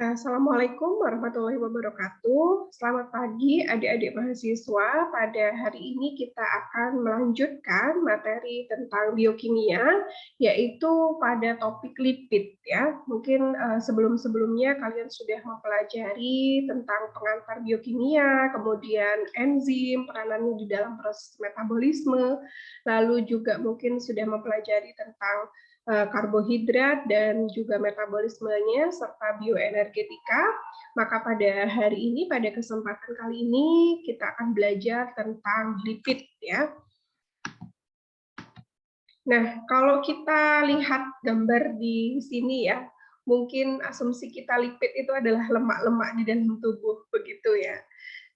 Assalamualaikum warahmatullahi wabarakatuh. Selamat pagi adik-adik mahasiswa. Pada hari ini kita akan melanjutkan materi tentang biokimia, yaitu pada topik lipid ya. Mungkin sebelum-sebelumnya kalian sudah mempelajari tentang pengantar biokimia, kemudian enzim, peranannya di dalam proses metabolisme, lalu juga mungkin sudah mempelajari tentang karbohidrat dan juga metabolismenya serta bioenergetika. Maka pada hari ini, pada kesempatan kali ini kita akan belajar tentang lipid ya. Nah, kalau kita lihat gambar di sini ya, mungkin asumsi kita lipid itu adalah lemak-lemak di dalam tubuh begitu ya.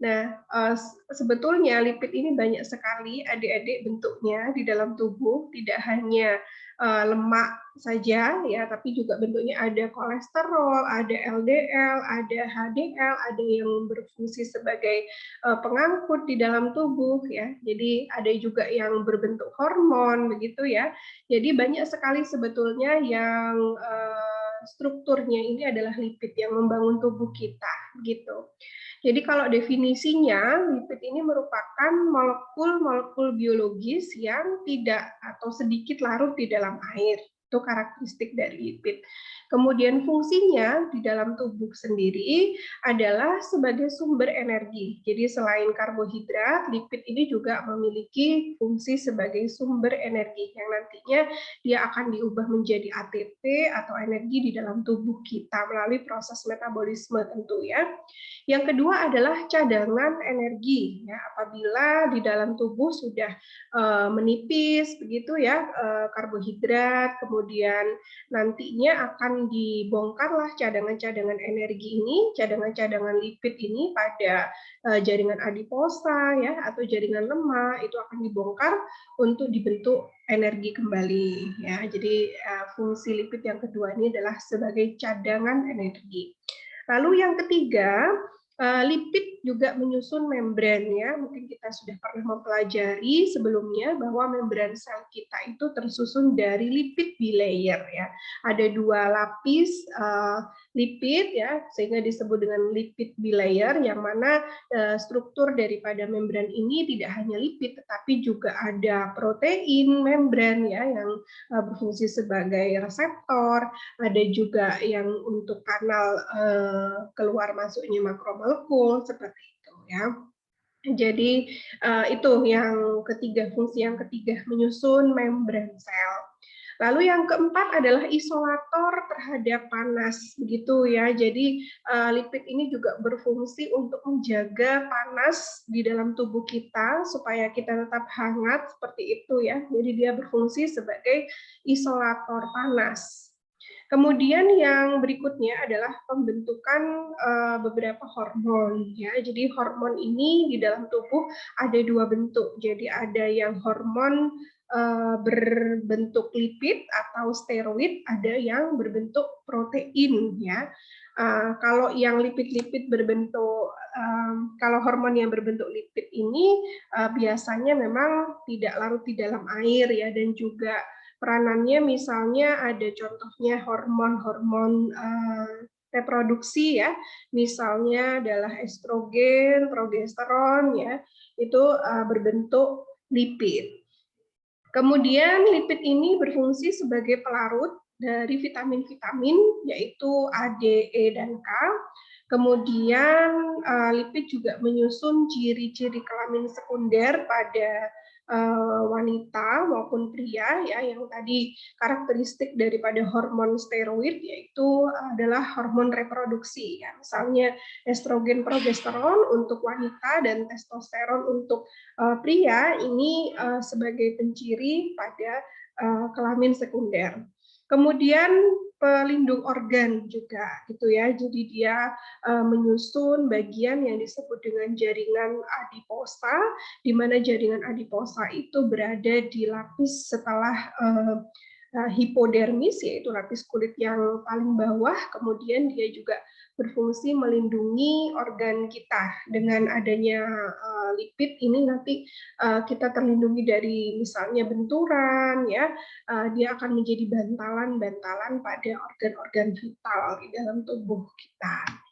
Nah, sebetulnya lipid ini banyak sekali adik-adik bentuknya di dalam tubuh, tidak hanya lemak saja ya, tapi juga bentuknya ada kolesterol, ada LDL, ada HDL, ada yang berfungsi sebagai pengangkut di dalam tubuh ya. Jadi ada juga yang berbentuk hormon begitu ya. Jadi banyak sekali sebetulnya yang strukturnya ini adalah lipid yang membangun tubuh kita gitu. Jadi kalau definisinya, lipid ini merupakan molekul-molekul biologis yang tidak atau sedikit larut di dalam air. Itu karakteristik dari lipid. Kemudian fungsinya di dalam tubuh sendiri adalah sebagai sumber energi. Jadi selain karbohidrat, lipid ini juga memiliki fungsi sebagai sumber energi yang nantinya dia akan diubah menjadi ATP atau energi di dalam tubuh kita melalui proses metabolisme tentu ya. Yang kedua adalah cadangan energi ya, apabila di dalam tubuh sudah menipis begitu ya karbohidrat, kemudian nantinya akan dibongkarlah cadangan-cadangan energi ini, cadangan-cadangan lipid ini pada jaringan adiposa ya atau jaringan lemak, itu akan dibongkar untuk dibentuk energi kembali ya. Jadi fungsi lipid yang kedua ini adalah sebagai cadangan energi. Lalu yang ketiga, lipid juga menyusun membran ya. Mungkin kita sudah pernah mempelajari sebelumnya bahwa membran sel kita itu tersusun dari lipid bilayer ya. Ada dua lapis lipid ya, sehingga disebut dengan lipid bilayer, yang mana struktur daripada membran ini tidak hanya lipid tetapi juga ada protein membran ya yang berfungsi sebagai reseptor, ada juga yang untuk kanal keluar masuknya makromolekul seperti itu ya. Jadi itu yang ketiga, fungsi yang ketiga menyusun membran sel. Lalu yang keempat adalah isolator terhadap panas, begitu ya. Jadi lipid ini juga berfungsi untuk menjaga panas di dalam tubuh kita supaya kita tetap hangat seperti itu ya. Jadi dia berfungsi sebagai isolator panas. Kemudian yang berikutnya adalah pembentukan beberapa hormon ya. Jadi hormon ini di dalam tubuh ada dua bentuk. Jadi ada yang hormon berbentuk lipid atau steroid, ada yang berbentuk protein ya. Kalau yang lipid-lipid berbentuk kalau hormon yang berbentuk lipid ini biasanya memang tidak larut di dalam air ya, dan juga peranannya misalnya ada contohnya hormon-hormon reproduksi ya, misalnya adalah estrogen, progesteron ya, itu berbentuk lipid. Kemudian lipid ini berfungsi sebagai pelarut dari vitamin-vitamin yaitu A, D, E, dan K. Kemudian lipid juga menyusun ciri-ciri kelamin sekunder pada wanita maupun pria ya, yang tadi karakteristik daripada hormon steroid yaitu adalah hormon reproduksi ya, misalnya estrogen progesteron untuk wanita dan testosteron untuk pria, ini sebagai penciri pada kelamin sekunder. Kemudian pelindung organ juga gitu ya. Jadi dia menyusun bagian yang disebut dengan jaringan adiposa, di mana jaringan adiposa itu berada di lapis setelah hipodermis, yaitu lapis kulit yang paling bawah, kemudian dia juga berfungsi melindungi organ kita. Dengan adanya lipid ini nanti kita terlindungi dari misalnya benturan, ya, dia akan menjadi bantalan-bantalan pada organ-organ vital di dalam tubuh kita.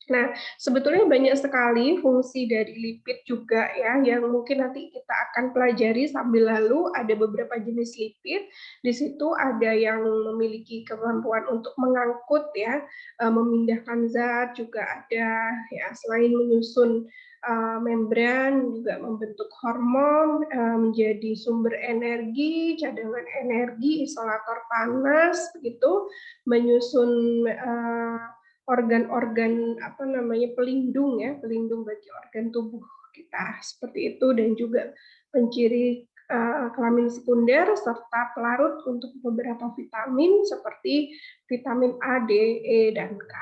Nah, sebetulnya banyak sekali fungsi dari lipid juga ya, yang mungkin nanti kita akan pelajari sambil lalu. Ada beberapa jenis lipid, di situ ada yang memiliki kemampuan untuk mengangkut ya, memindahkan zat, juga ada ya, selain menyusun membran, juga membentuk hormon, menjadi sumber energi, cadangan energi, isolator panas, begitu, menyusun organ-organ pelindung ya, pelindung bagi organ tubuh kita seperti itu, dan juga penciri kelamin sekunder serta pelarut untuk beberapa vitamin seperti vitamin A, D, E, dan K.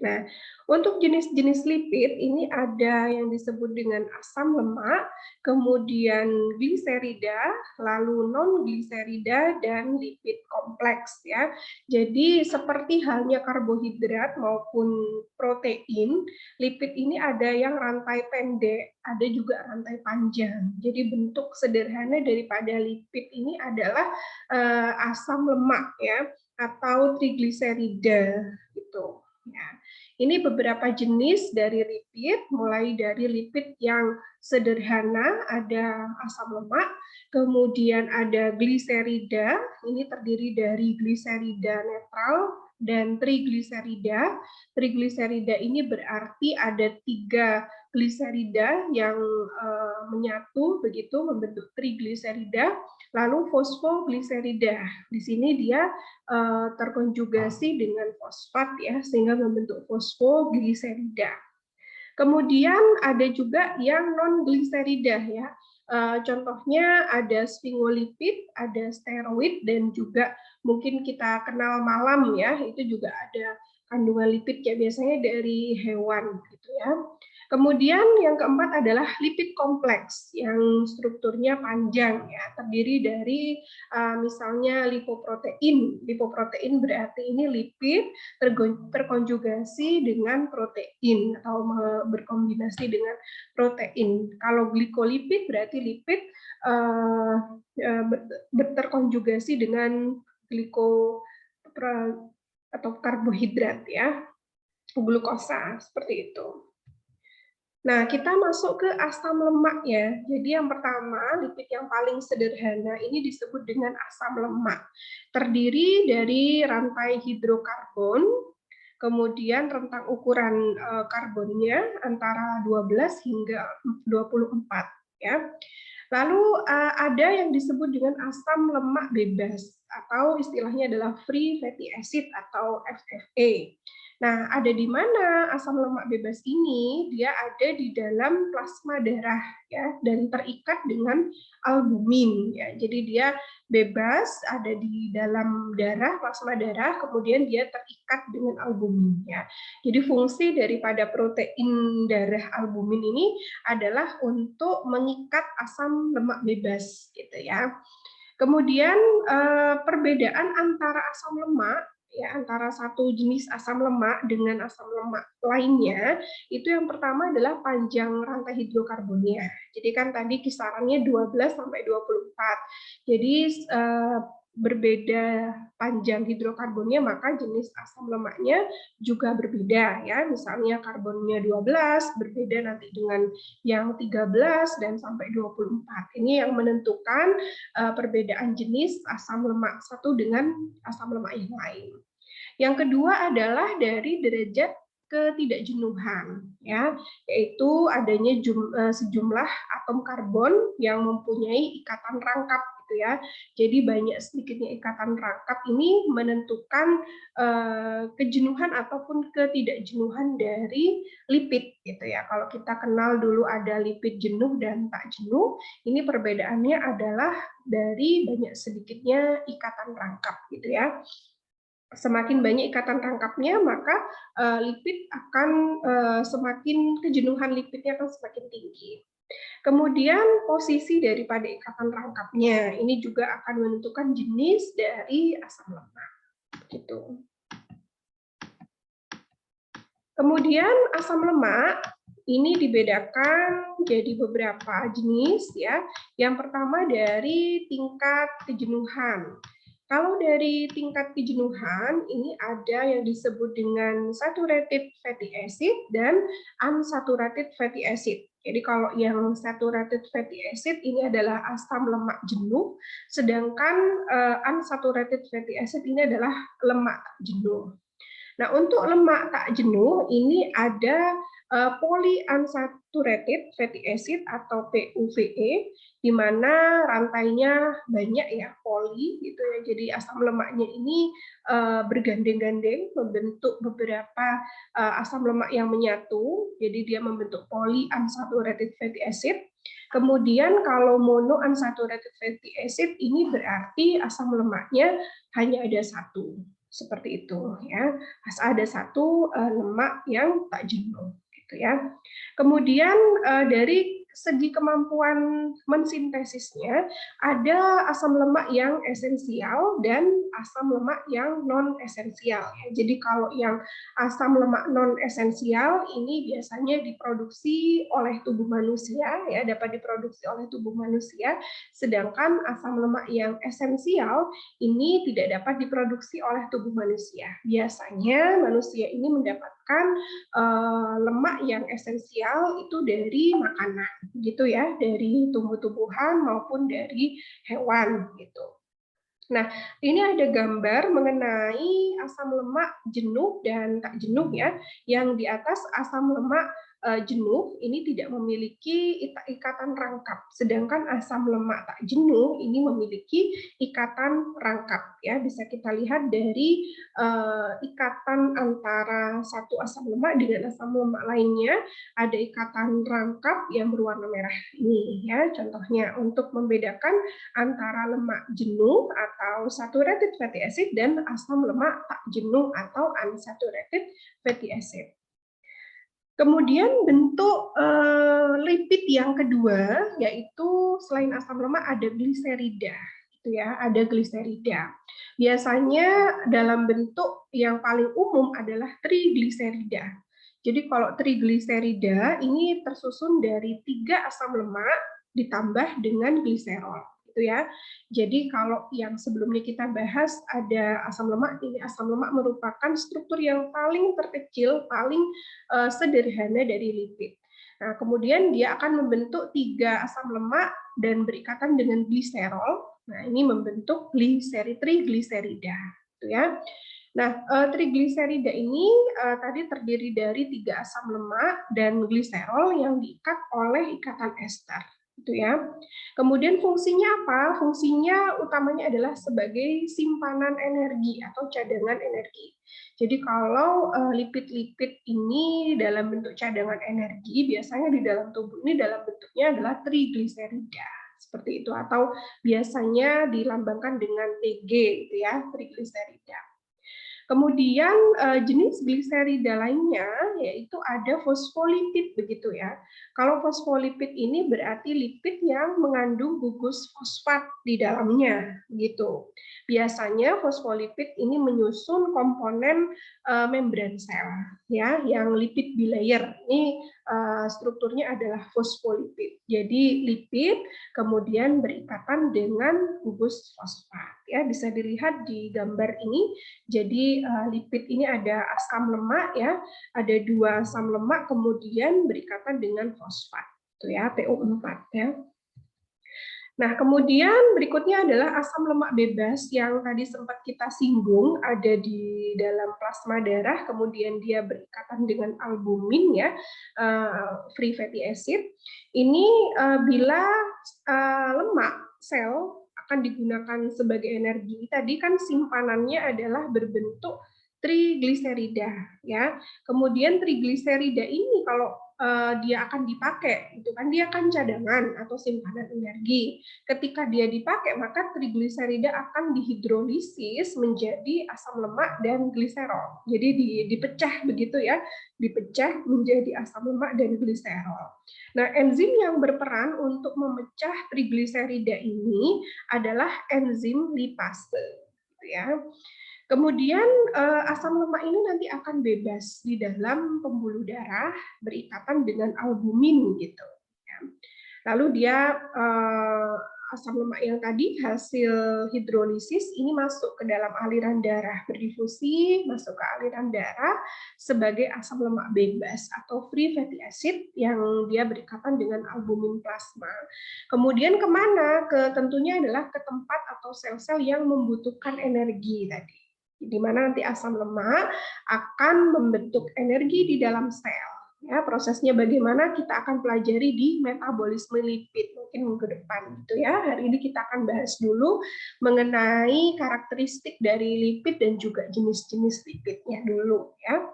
Nah, untuk jenis-jenis lipid ini ada yang disebut dengan asam lemak, kemudian gliserida, lalu non-gliserida, dan lipid kompleks ya. Jadi seperti halnya karbohidrat maupun protein, lipid ini ada yang rantai pendek, ada juga rantai panjang. Jadi bentuk sederhana daripada lipid ini adalah asam lemak ya, atau trigliserida gitu. Ya. Ini beberapa jenis dari lipid, mulai dari lipid yang sederhana, ada asam lemak, kemudian ada gliserida, ini terdiri dari gliserida netral dan trigliserida. Trigliserida ini berarti ada 3 gliserida yang menyatu begitu membentuk trigliserida, lalu fosfogliserida. Di sini dia terkonjugasi dengan fosfat ya, sehingga membentuk fosfogliserida. Kemudian ada juga yang non gliserida ya. Contohnya ada sphingolipid, ada steroid, dan juga mungkin kita kenal malam ya, itu juga ada kandungan lipid ya, biasanya dari hewan gitu ya. Kemudian yang keempat adalah lipid kompleks yang strukturnya panjang ya, terdiri dari misalnya lipoprotein. Lipoprotein berarti ini lipid terkonjugasi dengan protein atau berkombinasi dengan protein. Kalau glikolipid berarti lipid terkonjugasi dengan gliko atau karbohidrat ya, glukosa seperti itu. Nah, kita masuk ke asam lemak ya. Jadi yang pertama, lipid yang paling sederhana ini disebut dengan asam lemak. Terdiri dari rantai hidrokarbon, kemudian rentang ukuran karbonnya antara 12 hingga 24 ya. Lalu ada yang disebut dengan asam lemak bebas atau istilahnya adalah free fatty acid atau FFA. Nah, ada di mana asam lemak bebas ini? Dia ada di dalam plasma darah ya, dan terikat dengan albumin ya. Jadi dia bebas ada di dalam darah, plasma darah, kemudian dia terikat dengan albumin ya. Jadi fungsi daripada protein darah albumin ini adalah untuk mengikat asam lemak bebas gitu ya. Kemudian perbedaan antara asam lemak ya, antara satu jenis asam lemak dengan asam lemak lainnya, itu yang pertama adalah panjang rantai hidrokarbonnya. Jadi kan tadi kisarannya 12 sampai 24. Jadi berbeda panjang hidrokarbonnya, maka jenis asam lemaknya juga berbeda ya. Misalnya karbonnya 12 berbeda nanti dengan yang 13 dan sampai 24. Ini yang menentukan perbedaan jenis asam lemak satu dengan asam lemak yang lain. Yang kedua adalah dari derajat ketidakjenuhan ya, yaitu adanya sejumlah atom karbon yang mempunyai ikatan rangkap gitu ya. Jadi banyak sedikitnya ikatan rangkap ini menentukan kejenuhan ataupun ketidakjenuhan dari lipid gitu ya. Kalau kita kenal dulu ada lipid jenuh dan tak jenuh, ini perbedaannya adalah dari banyak sedikitnya ikatan rangkap gitu ya. Semakin banyak ikatan rangkapnya, maka lipid akan semakin kejenuhan lipidnya akan semakin tinggi. Kemudian posisi daripada ikatan rangkapnya, ini juga akan menentukan jenis dari asam lemak. Gitu. Kemudian asam lemak ini dibedakan jadi beberapa jenis ya. Yang pertama dari tingkat kejenuhan. Kalau dari tingkat kejenuhan ini ada yang disebut dengan saturated fatty acid dan unsaturated fatty acid. Jadi kalau yang saturated fatty acid ini adalah asam lemak jenuh, sedangkan unsaturated fatty acid ini adalah lemak tak jenuh. Nah, untuk lemak tak jenuh ini ada polyunsaturated fatty acid atau PUVA, di mana rantainya banyak ya, poli gitu ya. Jadi asam lemaknya ini bergandeng-gandeng membentuk beberapa asam lemak yang menyatu. Jadi dia membentuk polyunsaturated fatty acid. Kemudian kalau monounsaturated fatty acid ini berarti asam lemaknya hanya ada satu, seperti itu ya. Ada satu lemak yang tak jenuh gitu ya. Kemudian dari segi kemampuan mensintesisnya ada asam lemak yang esensial dan asam lemak yang non esensial. Jadi kalau yang asam lemak non esensial ini biasanya diproduksi oleh tubuh manusia ya, dapat diproduksi oleh tubuh manusia, sedangkan asam lemak yang esensial ini tidak dapat diproduksi oleh tubuh manusia. Biasanya manusia ini mendapatkan lemak yang esensial itu dari makanan, gitu ya, dari tumbuh-tumbuhan maupun dari hewan, gitu. Nah, ini ada gambar mengenai asam lemak jenuh dan tak jenuh ya. Yang di atas asam lemak jenuh ini tidak memiliki ikatan rangkap, sedangkan asam lemak tak jenuh ini memiliki ikatan rangkap ya. Bisa kita lihat dari ikatan antara satu asam lemak dengan asam lemak lainnya, ada ikatan rangkap yang berwarna merah ini ya. Contohnya untuk membedakan antara lemak jenuh atau saturated fatty acid dan asam lemak tak jenuh atau unsaturated fatty acid. Kemudian bentuk lipid yang kedua yaitu selain asam lemak ada gliserida, gitu ya, ada gliserida. Biasanya dalam bentuk yang paling umum adalah trigliserida. Jadi kalau trigliserida ini tersusun dari 3 asam lemak ditambah dengan gliserol, gitu ya. Jadi kalau yang sebelumnya kita bahas ada asam lemak, ini asam lemak merupakan struktur yang paling terkecil, paling sederhana dari lipid. Nah, kemudian dia akan membentuk 3 asam lemak dan berikatan dengan gliserol. Nah, ini membentuk trigliserida, gitu ya. Nah, trigliserida ini tadi terdiri dari 3 asam lemak dan gliserol yang diikat oleh ikatan ester, gitu ya. Kemudian fungsinya apa? Fungsinya utamanya adalah sebagai simpanan energi atau cadangan energi. Jadi kalau lipid-lipid ini dalam bentuk cadangan energi, biasanya di dalam tubuh ini dalam bentuknya adalah trigliserida, seperti itu, atau biasanya dilambangkan dengan Tg, gitu ya, trigliserida. Kemudian jenis gliserida lainnya yaitu ada fosfolipid begitu ya. Kalau fosfolipid ini berarti lipid yang mengandung gugus fosfat di dalamnya gitu. Biasanya fosfolipid ini menyusun komponen membran sel ya, yang lipid bilayer. Ini strukturnya adalah fosfolipid. Jadi lipid kemudian berikatan dengan gugus fosfat ya, bisa dilihat di gambar ini. Jadi lipid ini ada asam lemak ya, ada 2 asam lemak kemudian berikatan dengan fosfat, itu ya, PO4 ya. Nah, kemudian berikutnya adalah asam lemak bebas yang tadi sempat kita singgung, ada di dalam plasma darah, kemudian dia berikatan dengan albumin ya, free fatty acid. Ini bila lemak sel akan digunakan sebagai energi, tadi kan simpanannya adalah berbentuk trigliserida ya. Kemudian trigliserida ini kalau dia akan dipakai, itu kan dia kan cadangan atau simpanan energi. Ketika dia dipakai, maka trigliserida akan dihidrolisis menjadi asam lemak dan gliserol. Jadi dipecah begitu ya, dipecah menjadi asam lemak dan gliserol. Nah, enzim yang berperan untuk memecah trigliserida ini adalah enzim lipase, gitu ya. Kemudian asam lemak ini nanti akan bebas di dalam pembuluh darah berikatan dengan albumin gitu. Ya. Lalu dia asam lemak yang tadi hasil hidrolisis ini masuk ke dalam aliran darah, berdifusi masuk ke aliran darah sebagai asam lemak bebas atau free fatty acid yang dia berikatan dengan albumin plasma. Kemudian kemana? Tentunya adalah ke tempat atau sel-sel yang membutuhkan energi tadi, di mana nanti asam lemak akan membentuk energi di dalam sel. Ya, prosesnya bagaimana kita akan pelajari di metabolisme lipid mungkin minggu depan gitu ya. Hari ini kita akan bahas dulu mengenai karakteristik dari lipid dan juga jenis-jenis lipidnya dulu ya.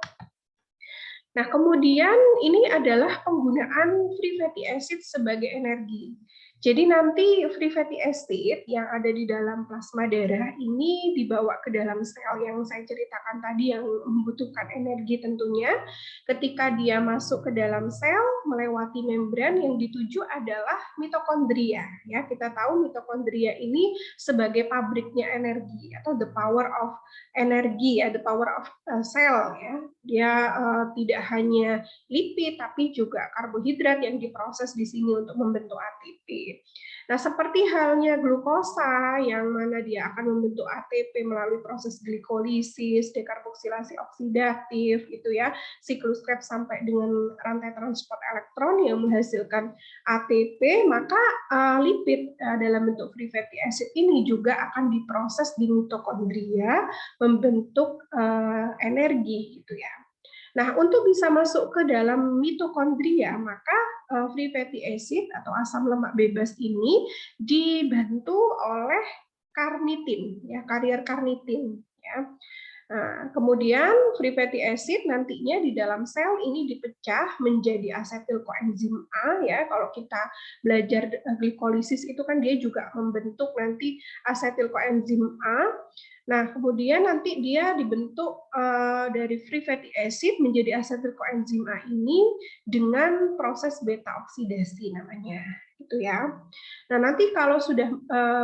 Nah, kemudian ini adalah penggunaan free fatty acid sebagai energi. Jadi nanti free fatty acid yang ada di dalam plasma darah ini dibawa ke dalam sel yang saya ceritakan tadi yang membutuhkan energi tentunya. Ketika dia masuk ke dalam sel melewati membran yang dituju adalah mitokondria. Ya, kita tahu mitokondria ini sebagai pabriknya energi atau the power of energi, the power of cell ya. Dia tidak hanya lipid tapi juga karbohidrat yang diproses di sini untuk membentuk ATP. Nah, seperti halnya glukosa yang mana dia akan membentuk ATP melalui proses glikolisis, dekarboksilasi oksidatif gitu ya, siklus Krebs sampai dengan rantai transport elektron yang menghasilkan ATP, maka lipid dalam bentuk free fatty acid ini juga akan diproses di mitokondria membentuk energi gitu ya. Nah, untuk bisa masuk ke dalam mitokondria, maka free fatty acid atau asam lemak bebas ini dibantu oleh karnitin, ya, karier karnitin. Ya. Nah, kemudian free fatty acid nantinya di dalam sel ini dipecah menjadi asetil koenzim A ya. Kalau kita belajar glikolisis itu kan dia juga membentuk nanti asetil koenzim A. Nah, kemudian nanti dia dibentuk dari free fatty acid menjadi asetil koenzim A ini dengan proses beta oksidasi namanya, gitu ya. Nah, nanti kalau sudah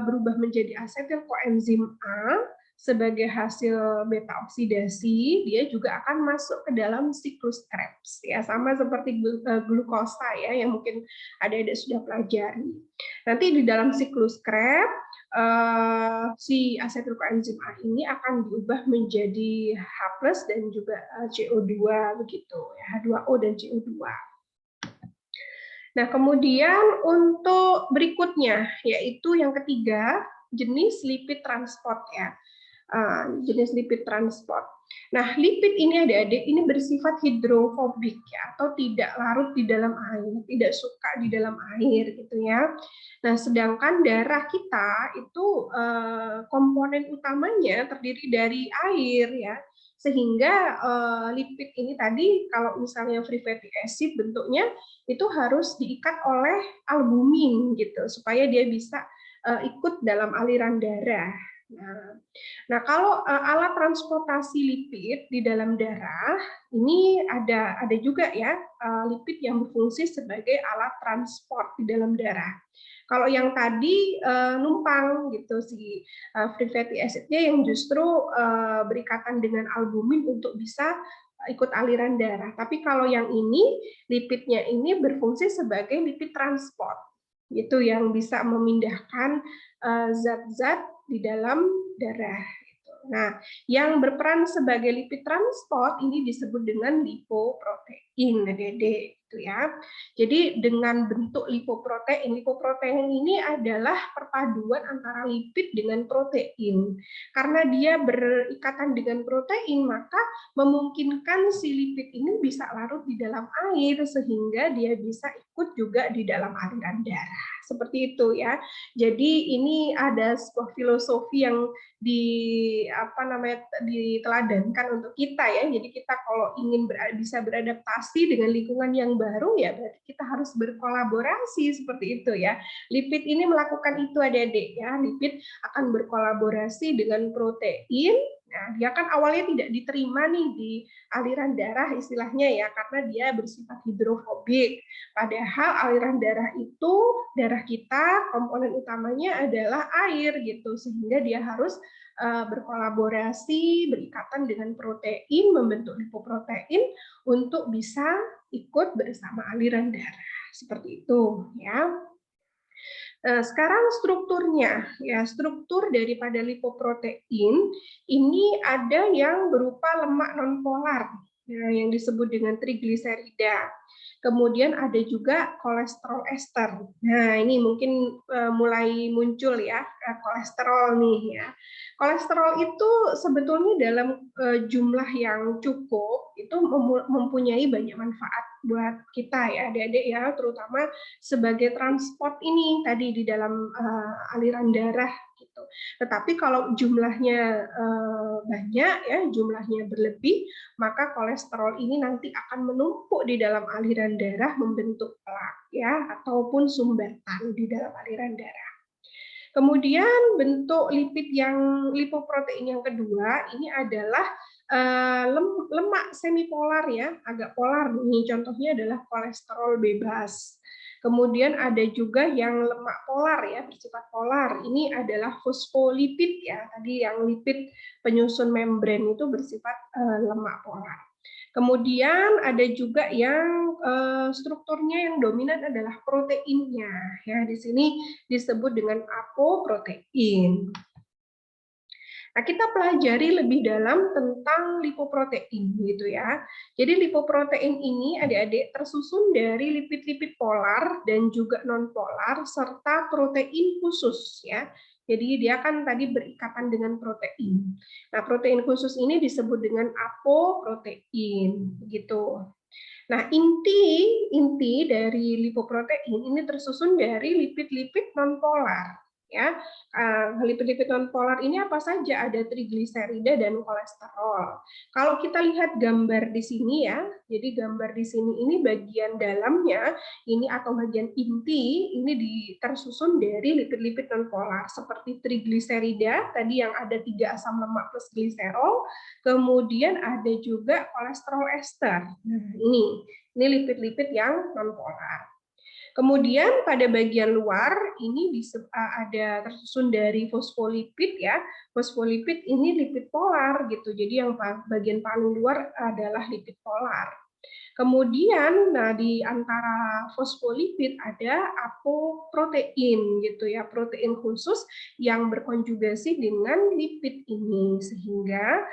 berubah menjadi asetil koenzim A sebagai hasil beta oksidasi, dia juga akan masuk ke dalam siklus Krebs ya, sama seperti glukosa ya yang mungkin adik-adik sudah pelajari. Nanti di dalam siklus Krebs si asetil koenzim A ini akan diubah menjadi H+ dan juga CO2 begitu ya, H2O dan CO2. Nah, kemudian untuk berikutnya yaitu yang ketiga, jenis lipid transport ya. Jenis lipid transport. Nah, lipid ini adik-adik ini bersifat hidrofobik ya, atau tidak larut di dalam air, tidak suka di dalam air gitu ya. Nah, sedangkan darah kita itu komponen utamanya terdiri dari air ya. Sehingga lipid ini tadi kalau misalnya free fatty acid bentuknya itu harus diikat oleh albumin gitu supaya dia bisa ikut dalam aliran darah. Nah, kalau alat transportasi lipid di dalam darah ini ada juga ya lipid yang berfungsi sebagai alat transport di dalam darah. Kalau yang tadi numpang gitu si free fatty acidnya yang justru berikatan dengan albumin untuk bisa ikut aliran darah. Tapi kalau yang ini lipidnya ini berfungsi sebagai lipid transport gitu yang bisa memindahkan zat-zat di dalam darah. Nah, yang berperan sebagai lipid transport ini disebut dengan lipoprotein, Dede, gitu ya. Jadi dengan bentuk lipoprotein ini adalah perpaduan antara lipid dengan protein. Karena dia berikatan dengan protein, maka memungkinkan si lipid ini bisa larut di dalam air sehingga dia bisa ikut juga di dalam aliran darah. Seperti itu ya. Jadi ini ada sebuah filosofi yang diteladankan untuk kita ya. Jadi kita kalau ingin bisa beradaptasi dengan lingkungan yang baru, ya berarti kita harus berkolaborasi seperti itu ya. Lipid ini melakukan itu adik-adik ya. Lipid akan berkolaborasi dengan protein. Nah, dia kan awalnya tidak diterima nih di aliran darah istilahnya ya, karena dia bersifat hidrofobik. Padahal aliran darah itu, darah kita komponen utamanya adalah air gitu, sehingga dia harus berkolaborasi, berikatan dengan protein, membentuk lipoprotein untuk bisa ikut bersama aliran darah. Seperti itu ya. Nah, sekarang strukturnya, ya struktur daripada lipoprotein ini ada yang berupa lemak nonpolar, ya, yang disebut dengan trigliserida. Kemudian ada juga kolesterol ester. Nah, ini mungkin mulai muncul ya kolesterol nih ya. Kolesterol itu sebetulnya dalam jumlah yang cukup itu mempunyai banyak manfaat buat kita ya, adik-adik ya, terutama sebagai transport ini tadi di dalam aliran darah gitu. Tetapi kalau jumlahnya banyak ya, jumlahnya berlebih, maka kolesterol ini nanti akan menumpuk di dalam aliran darah membentuk plak ya, ataupun sumbatan di dalam aliran darah. Kemudian bentuk lipid yang lipoprotein yang kedua ini adalah lemak semipolar ya, agak polar nih. Contohnya adalah kolesterol bebas. Kemudian ada juga yang lemak polar ya, bersifat polar. Ini adalah fosfolipid ya. Tadi yang lipid penyusun membran itu bersifat lemak polar. Kemudian ada juga yang strukturnya yang dominan adalah proteinnya. Ya, di sini disebut dengan apoprotein. Nah, kita pelajari lebih dalam tentang lipoprotein gitu ya. Jadi lipoprotein ini adik-adik tersusun dari lipid-lipid polar dan juga non-polar serta protein khusus ya. Jadi dia kan tadi berikatan dengan protein. Nah, protein khusus ini disebut dengan apoprotein gitu. Nah, inti dari lipoprotein ini tersusun dari lipid-lipid non-polar. Ya, lipid-lipid non-polar ini apa saja? Ada trigliserida dan kolesterol. Kalau kita lihat gambar di sini ya, jadi gambar di sini ini bagian dalamnya ini atau bagian inti ini tersusun dari lipid-lipid non-polar seperti trigliserida tadi yang ada 3 asam lemak plus gliserol, kemudian ada juga kolesterol ester. Nah, ini lipid-lipid yang non-polar. Kemudian pada bagian luar ini ada tersusun dari fosfolipid ya. Fosfolipid ini lipid polar gitu. Jadi yang bagian paling luar adalah lipid polar. Kemudian nah di antara fosfolipid ada apoprotein gitu ya, protein khusus yang berkonjugasi dengan lipid ini sehingga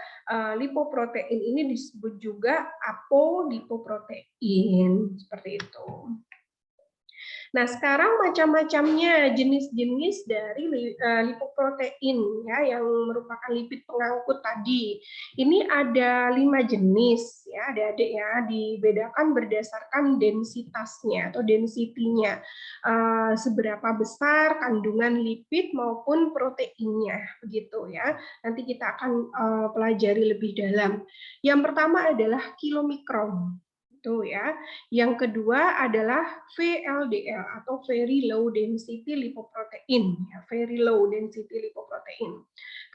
lipoprotein ini disebut juga apolipoprotein seperti itu. Nah, sekarang macam-macamnya jenis-jenis dari lipoprotein ya yang merupakan lipid pengangkut tadi. Ini ada 5 jenis ya, adik-adik ya, dibedakan berdasarkan densitasnya atau density-nya. Seberapa besar kandungan lipid maupun proteinnya begitu ya. Nanti kita akan pelajari lebih dalam. Yang pertama adalah kilomikron. Itu ya. Yang kedua adalah VLDL atau very low density lipoprotein, ya, very low density lipoprotein.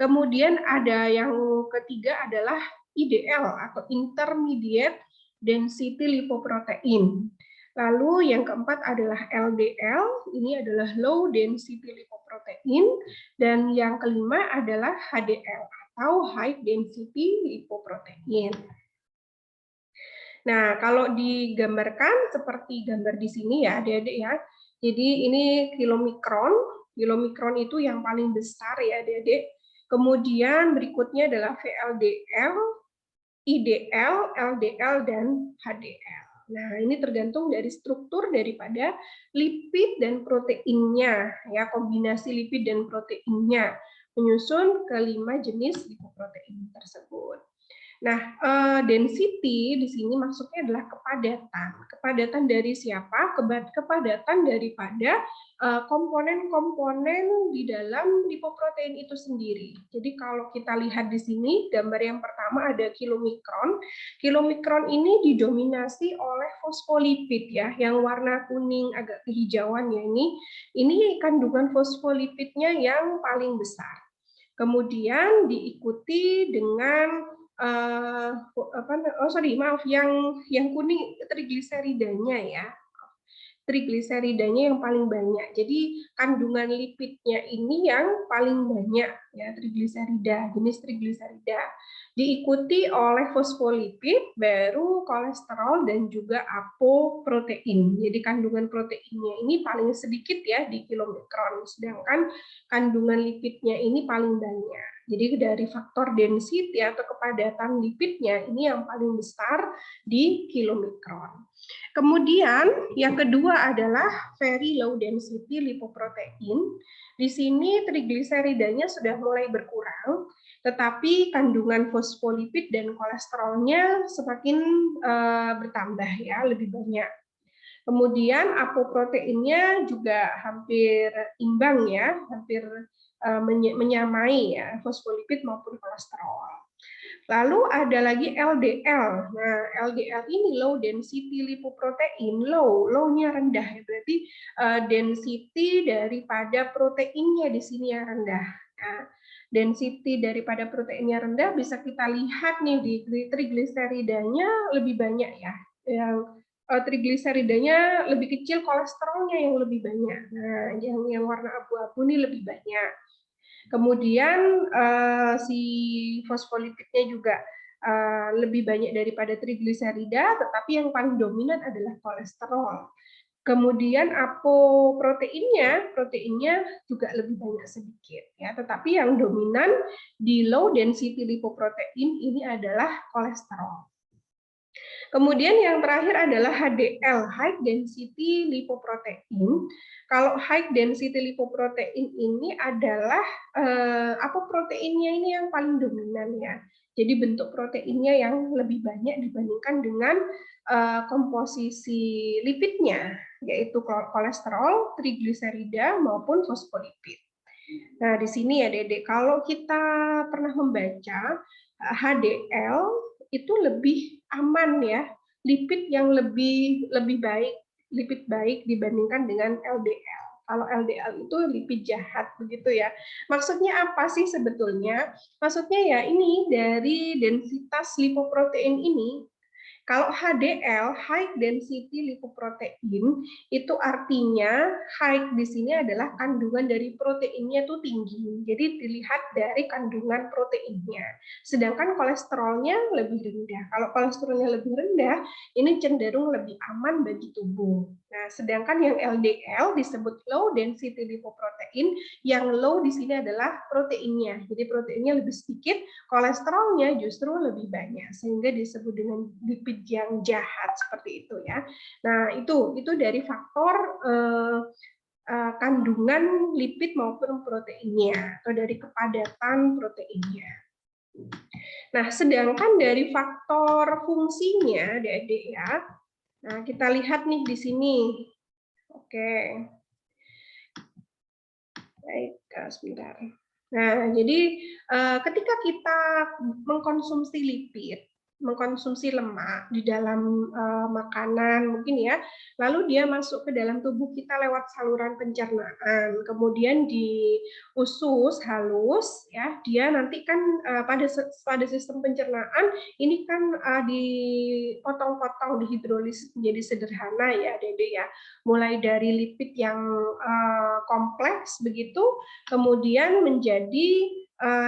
Kemudian ada yang ketiga adalah IDL atau intermediate density lipoprotein. Lalu yang keempat adalah LDL, ini adalah low density lipoprotein, dan yang kelima adalah HDL atau high density lipoprotein. Nah, kalau digambarkan seperti gambar di sini ya, adik-adik ya. Jadi ini kilomikron. Kilomikron itu yang paling besar ya, adik-adik. Kemudian berikutnya adalah VLDL, IDL, LDL, dan HDL. Nah, ini tergantung dari struktur daripada lipid dan proteinnya, ya, kombinasi lipid dan proteinnya, menyusun kelima jenis lipoprotein tersebut. Nah, density di sini maksudnya adalah kepadatan. Kepadatan dari siapa? Kepadatan daripada komponen-komponen di dalam lipoprotein itu sendiri. Jadi kalau kita lihat di sini, gambar yang pertama ada kilomikron. Kilomikron ini didominasi oleh fosfolipid ya, yang warna kuning agak kehijauan ya ini. Ini kandungan fosfolipidnya yang paling besar. Kemudian diikuti dengan yang kuning trigliseridanya ya. Trigliseridanya yang paling banyak. Jadi kandungan lipidnya ini yang paling banyak ya, trigliserida, jenis trigliserida. Diikuti oleh fosfolipid, baru kolesterol dan juga apoprotein. Jadi kandungan proteinnya ini paling sedikit ya di kilomikron, sedangkan kandungan lipidnya ini paling banyak. Jadi dari faktor density atau kepadatan lipidnya ini yang paling besar di kilomikron. Kemudian yang kedua adalah very low density lipoprotein. Di sini trigliseridanya sudah mulai berkurang, tetapi kandungan fosfolipid dan kolesterolnya semakin bertambah ya, lebih banyak. Kemudian apoproteinnya juga hampir imbang ya, hampir menyamai ya fosfolipid maupun kolesterol. Lalu ada lagi LDL. Nah, LDL ini low density lipoprotein, low-nya rendah ya, berarti density daripada proteinnya di sini yang rendah. Nah, density daripada proteinnya rendah bisa kita lihat nih di trigliseridanya lebih banyak ya. Yang trigliseridanya lebih kecil, kolesterolnya yang lebih banyak. Nah, yang warna abu-abu ini lebih banyak. Kemudian si fosfolipidnya juga lebih banyak daripada trigliserida, tetapi yang paling dominan adalah kolesterol. Kemudian apoproteinnya, proteinnya juga lebih banyak sedikit ya, tetapi yang dominan di low density lipoprotein ini adalah kolesterol. Kemudian yang terakhir adalah HDL, high density lipoprotein. Kalau high density lipoprotein ini adalah apoproteinnya ini yang paling dominan ya. Jadi bentuk proteinnya yang lebih banyak dibandingkan dengan komposisi lipidnya, yaitu kolesterol, trigliserida maupun fosfolipid. Nah, di sini ya Dede, kalau kita pernah membaca HDL itu lebih aman ya, lipid yang lebih baik, lipid baik dibandingkan dengan LDL. Kalau LDL itu lipid jahat begitu ya. Maksudnya apa sih sebetulnya? Maksudnya ya ini dari densitas lipoprotein ini. Kalau HDL, high density lipoprotein, itu artinya high di sini adalah kandungan dari proteinnya itu tinggi. Jadi dilihat dari kandungan proteinnya. Sedangkan kolesterolnya lebih rendah. Kalau kolesterolnya lebih rendah, ini cenderung lebih aman bagi tubuh. Nah, sedangkan yang LDL disebut low density lipoprotein, yang low di sini adalah proteinnya. Jadi proteinnya lebih sedikit, kolesterolnya justru lebih banyak, sehingga disebut dengan lipid yang jahat seperti itu ya. Nah, itu dari faktor kandungan lipid maupun proteinnya atau dari kepadatan proteinnya. Nah, sedangkan dari faktor fungsinya, Adik-adik ya. Nah, kita lihat nih di sini. Oke. Baik, sebentar. Nah, jadi ketika kita mengkonsumsi lipid, mengkonsumsi lemak di dalam makanan mungkin ya, lalu dia masuk ke dalam tubuh kita lewat saluran pencernaan, kemudian di usus halus ya, dia nanti kan pada sistem pencernaan ini kan dipotong-potong, dihidrolis menjadi sederhana ya, Dede ya, mulai dari lipid yang kompleks begitu, kemudian menjadi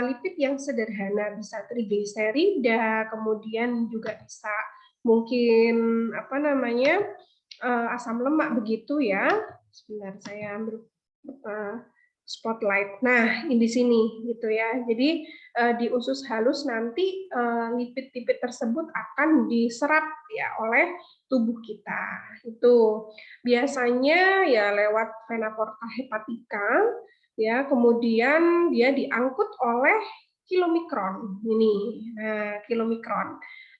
lipid yang sederhana, bisa trigliserida, kemudian juga bisa mungkin asam lemak begitu ya. Sebentar saya ambil spotlight. Nah, di sini gitu ya. Jadi di usus halus nanti lipid-lipid tersebut akan diserap ya oleh tubuh kita. Itu biasanya ya lewat vena porta hepatica ya, kemudian dia diangkut oleh kilomikron ini. Nah, kilomikron.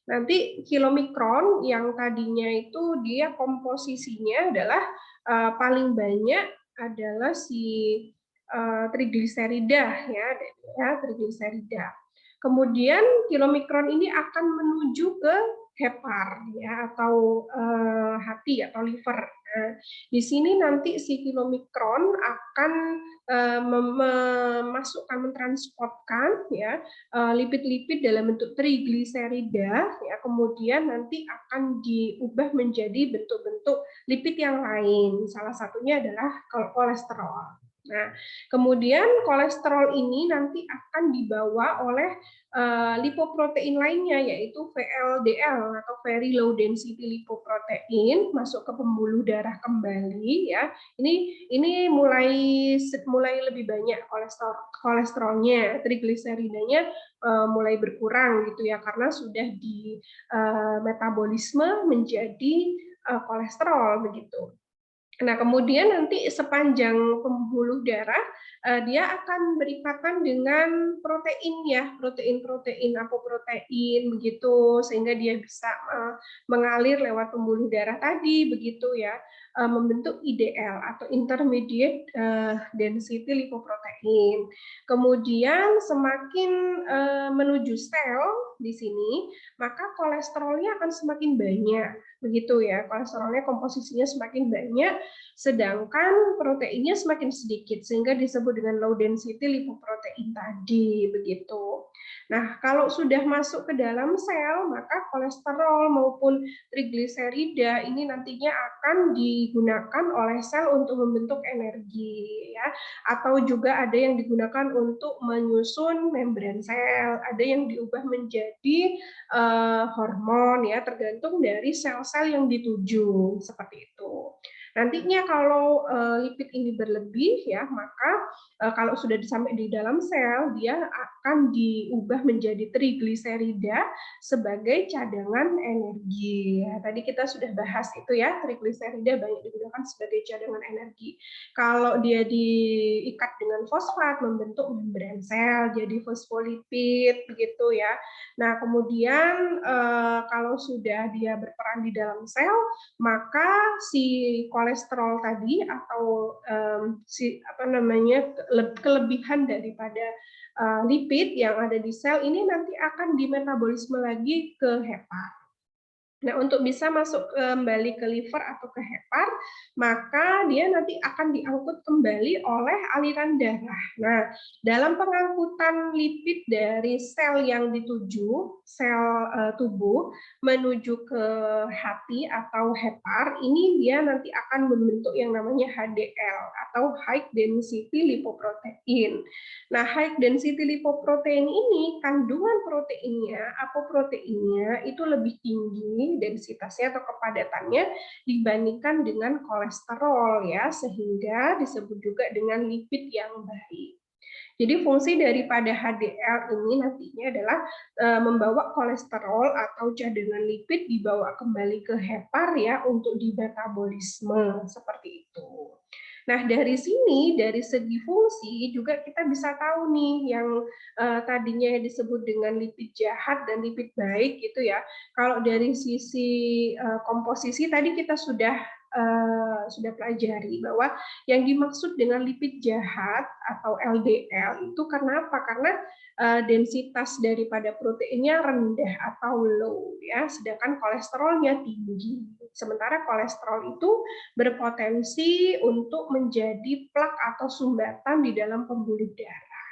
Nanti kilomikron yang tadinya itu dia komposisinya adalah paling banyak adalah si trigliserida ya, trigliserida. Kemudian kilomikron ini akan menuju ke hepar ya atau hati atau liver. Nah, di sini nanti si kilomikron akan memasukkan mentransportkan ya lipid-lipid dalam bentuk trigliserida ya kemudian nanti akan diubah menjadi bentuk-bentuk lipid yang lain. Salah satunya adalah kolesterol. Nah, kemudian kolesterol ini nanti akan dibawa oleh lipoprotein lainnya yaitu VLDL atau very low density lipoprotein masuk ke pembuluh darah kembali ya. Ini mulai lebih banyak kolesterolnya, trigliseridanya mulai berkurang gitu ya karena sudah di metabolisme menjadi kolesterol begitu. Nah, kemudian nanti sepanjang pembuluh darah dia akan berikatan dengan protein ya, protein-protein apoprotein begitu sehingga dia bisa mengalir lewat pembuluh darah tadi begitu ya, membentuk IDL atau intermediate density lipoprotein. Kemudian semakin menuju sel di sini, maka kolesterolnya akan semakin banyak begitu ya. Kolesterolnya komposisinya semakin banyak sedangkan proteinnya semakin sedikit sehingga disebut dengan low density lipoprotein tadi begitu. Nah, kalau sudah masuk ke dalam sel maka kolesterol maupun trigliserida ini nantinya akan digunakan oleh sel untuk membentuk energi ya atau juga ada yang digunakan untuk menyusun membran sel, ada yang diubah menjadi hormon ya tergantung dari sel-sel yang dituju seperti itu. Nantinya kalau lipid ini berlebih ya, maka kalau sudah sampai di dalam sel, dia akan diubah menjadi trigliserida sebagai cadangan energi. Ya, tadi kita sudah bahas itu ya, trigliserida banyak digunakan sebagai cadangan energi. Kalau dia diikat dengan fosfat membentuk membran sel, jadi fosfolipid begitu ya. Nah, kemudian kalau sudah dia berperan di dalam sel, maka si kolesterol tadi atau si kelebihan daripada lipid yang ada di sel ini nanti akan dimetabolisme lagi ke hepar. Nah, untuk bisa masuk kembali ke liver atau ke hepar, maka dia nanti akan diangkut kembali oleh aliran darah. Nah, dalam pengangkutan lipid dari sel yang dituju, sel tubuh, menuju ke hati atau hepar, ini dia nanti akan membentuk yang namanya HDL atau high density lipoprotein. Nah, high density lipoprotein ini kandungan proteinnya, apoproteinnya itu lebih tinggi densitasnya atau kepadatannya dibandingkan dengan kolesterol ya, sehingga disebut juga dengan lipid yang baik. Jadi fungsi daripada HDL ini nantinya adalah membawa kolesterol atau cadangan lipid dibawa kembali ke hepar ya untuk dimetabolisme seperti itu. Nah, dari sini, dari segi fungsi juga kita bisa tahu nih yang tadinya disebut dengan lipid jahat dan lipid baik gitu ya. Kalau dari sisi komposisi tadi kita sudah pelajari bahwa yang dimaksud dengan lipid jahat atau LDL itu karena apa? Karena densitas daripada proteinnya rendah atau low ya, sedangkan kolesterolnya tinggi. Sementara kolesterol itu berpotensi untuk menjadi plak atau sumbatan di dalam pembuluh darah.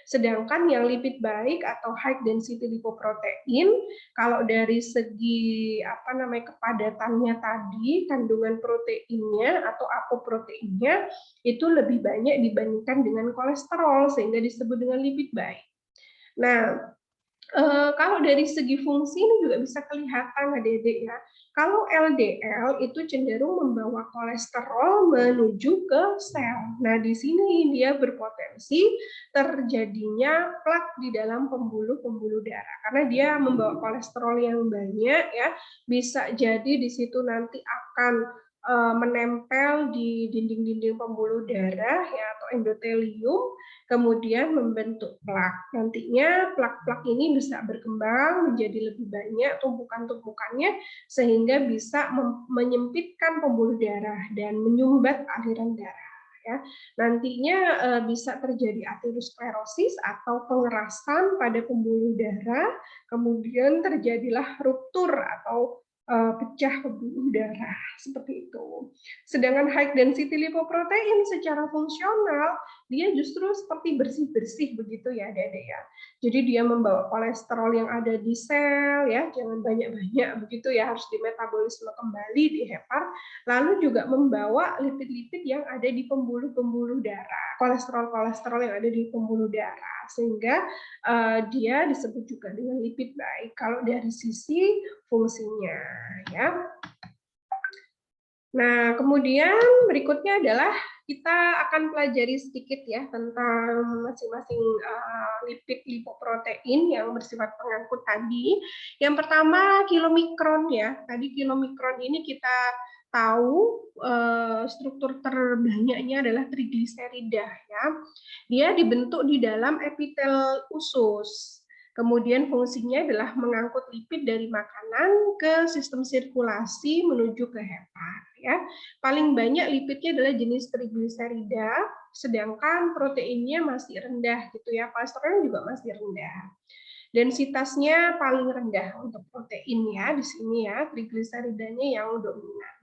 Sedangkan yang lipid baik atau high density lipoprotein, kalau dari segi kepadatannya tadi, kandungan proteinnya atau apoproteinnya itu lebih banyak dibandingkan dengan kolesterol sehingga disebut dengan lipid baik. Nah, kalau dari segi fungsi ini juga bisa kelihatan adik-adik ya. Kalau LDL itu cenderung membawa kolesterol menuju ke sel. Nah, di sini dia berpotensi terjadinya plak di dalam pembuluh-pembuluh darah. Karena dia membawa kolesterol yang banyak ya, bisa jadi di situ nanti akan menempel di dinding-dinding pembuluh darah ya atau endotelium, kemudian membentuk plak. Nantinya plak-plak ini bisa berkembang menjadi lebih banyak tumpukan-tumpukannya sehingga bisa menyempitkan pembuluh darah dan menyumbat aliran darah. Ya. Nantinya bisa terjadi aterosklerosis atau pengerasan pada pembuluh darah, kemudian terjadilah ruptur atau pecah pembuluh darah seperti itu. Sedangkan high density lipoprotein secara fungsional dia justru seperti bersih-bersih begitu ya Adik-adik ya. Jadi dia membawa kolesterol yang ada di sel ya, jangan banyak-banyak begitu ya, harus dimetabolisme kembali di hepar, lalu juga membawa lipid-lipid yang ada di pembuluh-pembuluh darah, kolesterol-kolesterol yang ada di pembuluh darah, sehingga dia disebut juga dengan lipid baik kalau dari sisi fungsinya ya. Nah, kemudian berikutnya adalah kita akan pelajari sedikit ya tentang masing-masing lipid lipoprotein yang bersifat pengangkut tadi. Yang pertama kilomikron ya. Tadi kilomikron ini kita tahu struktur terbanyaknya adalah trigliserida ya. Dia dibentuk di dalam epitel usus. Kemudian fungsinya adalah mengangkut lipid dari makanan ke sistem sirkulasi menuju ke hepar. Ya, paling banyak lipidnya adalah jenis trigliserida, sedangkan proteinnya masih rendah gitu ya, kolesterolnya juga masih rendah. Densitasnya paling rendah untuk protein ya di sini ya, trigliseridanya yang dominan.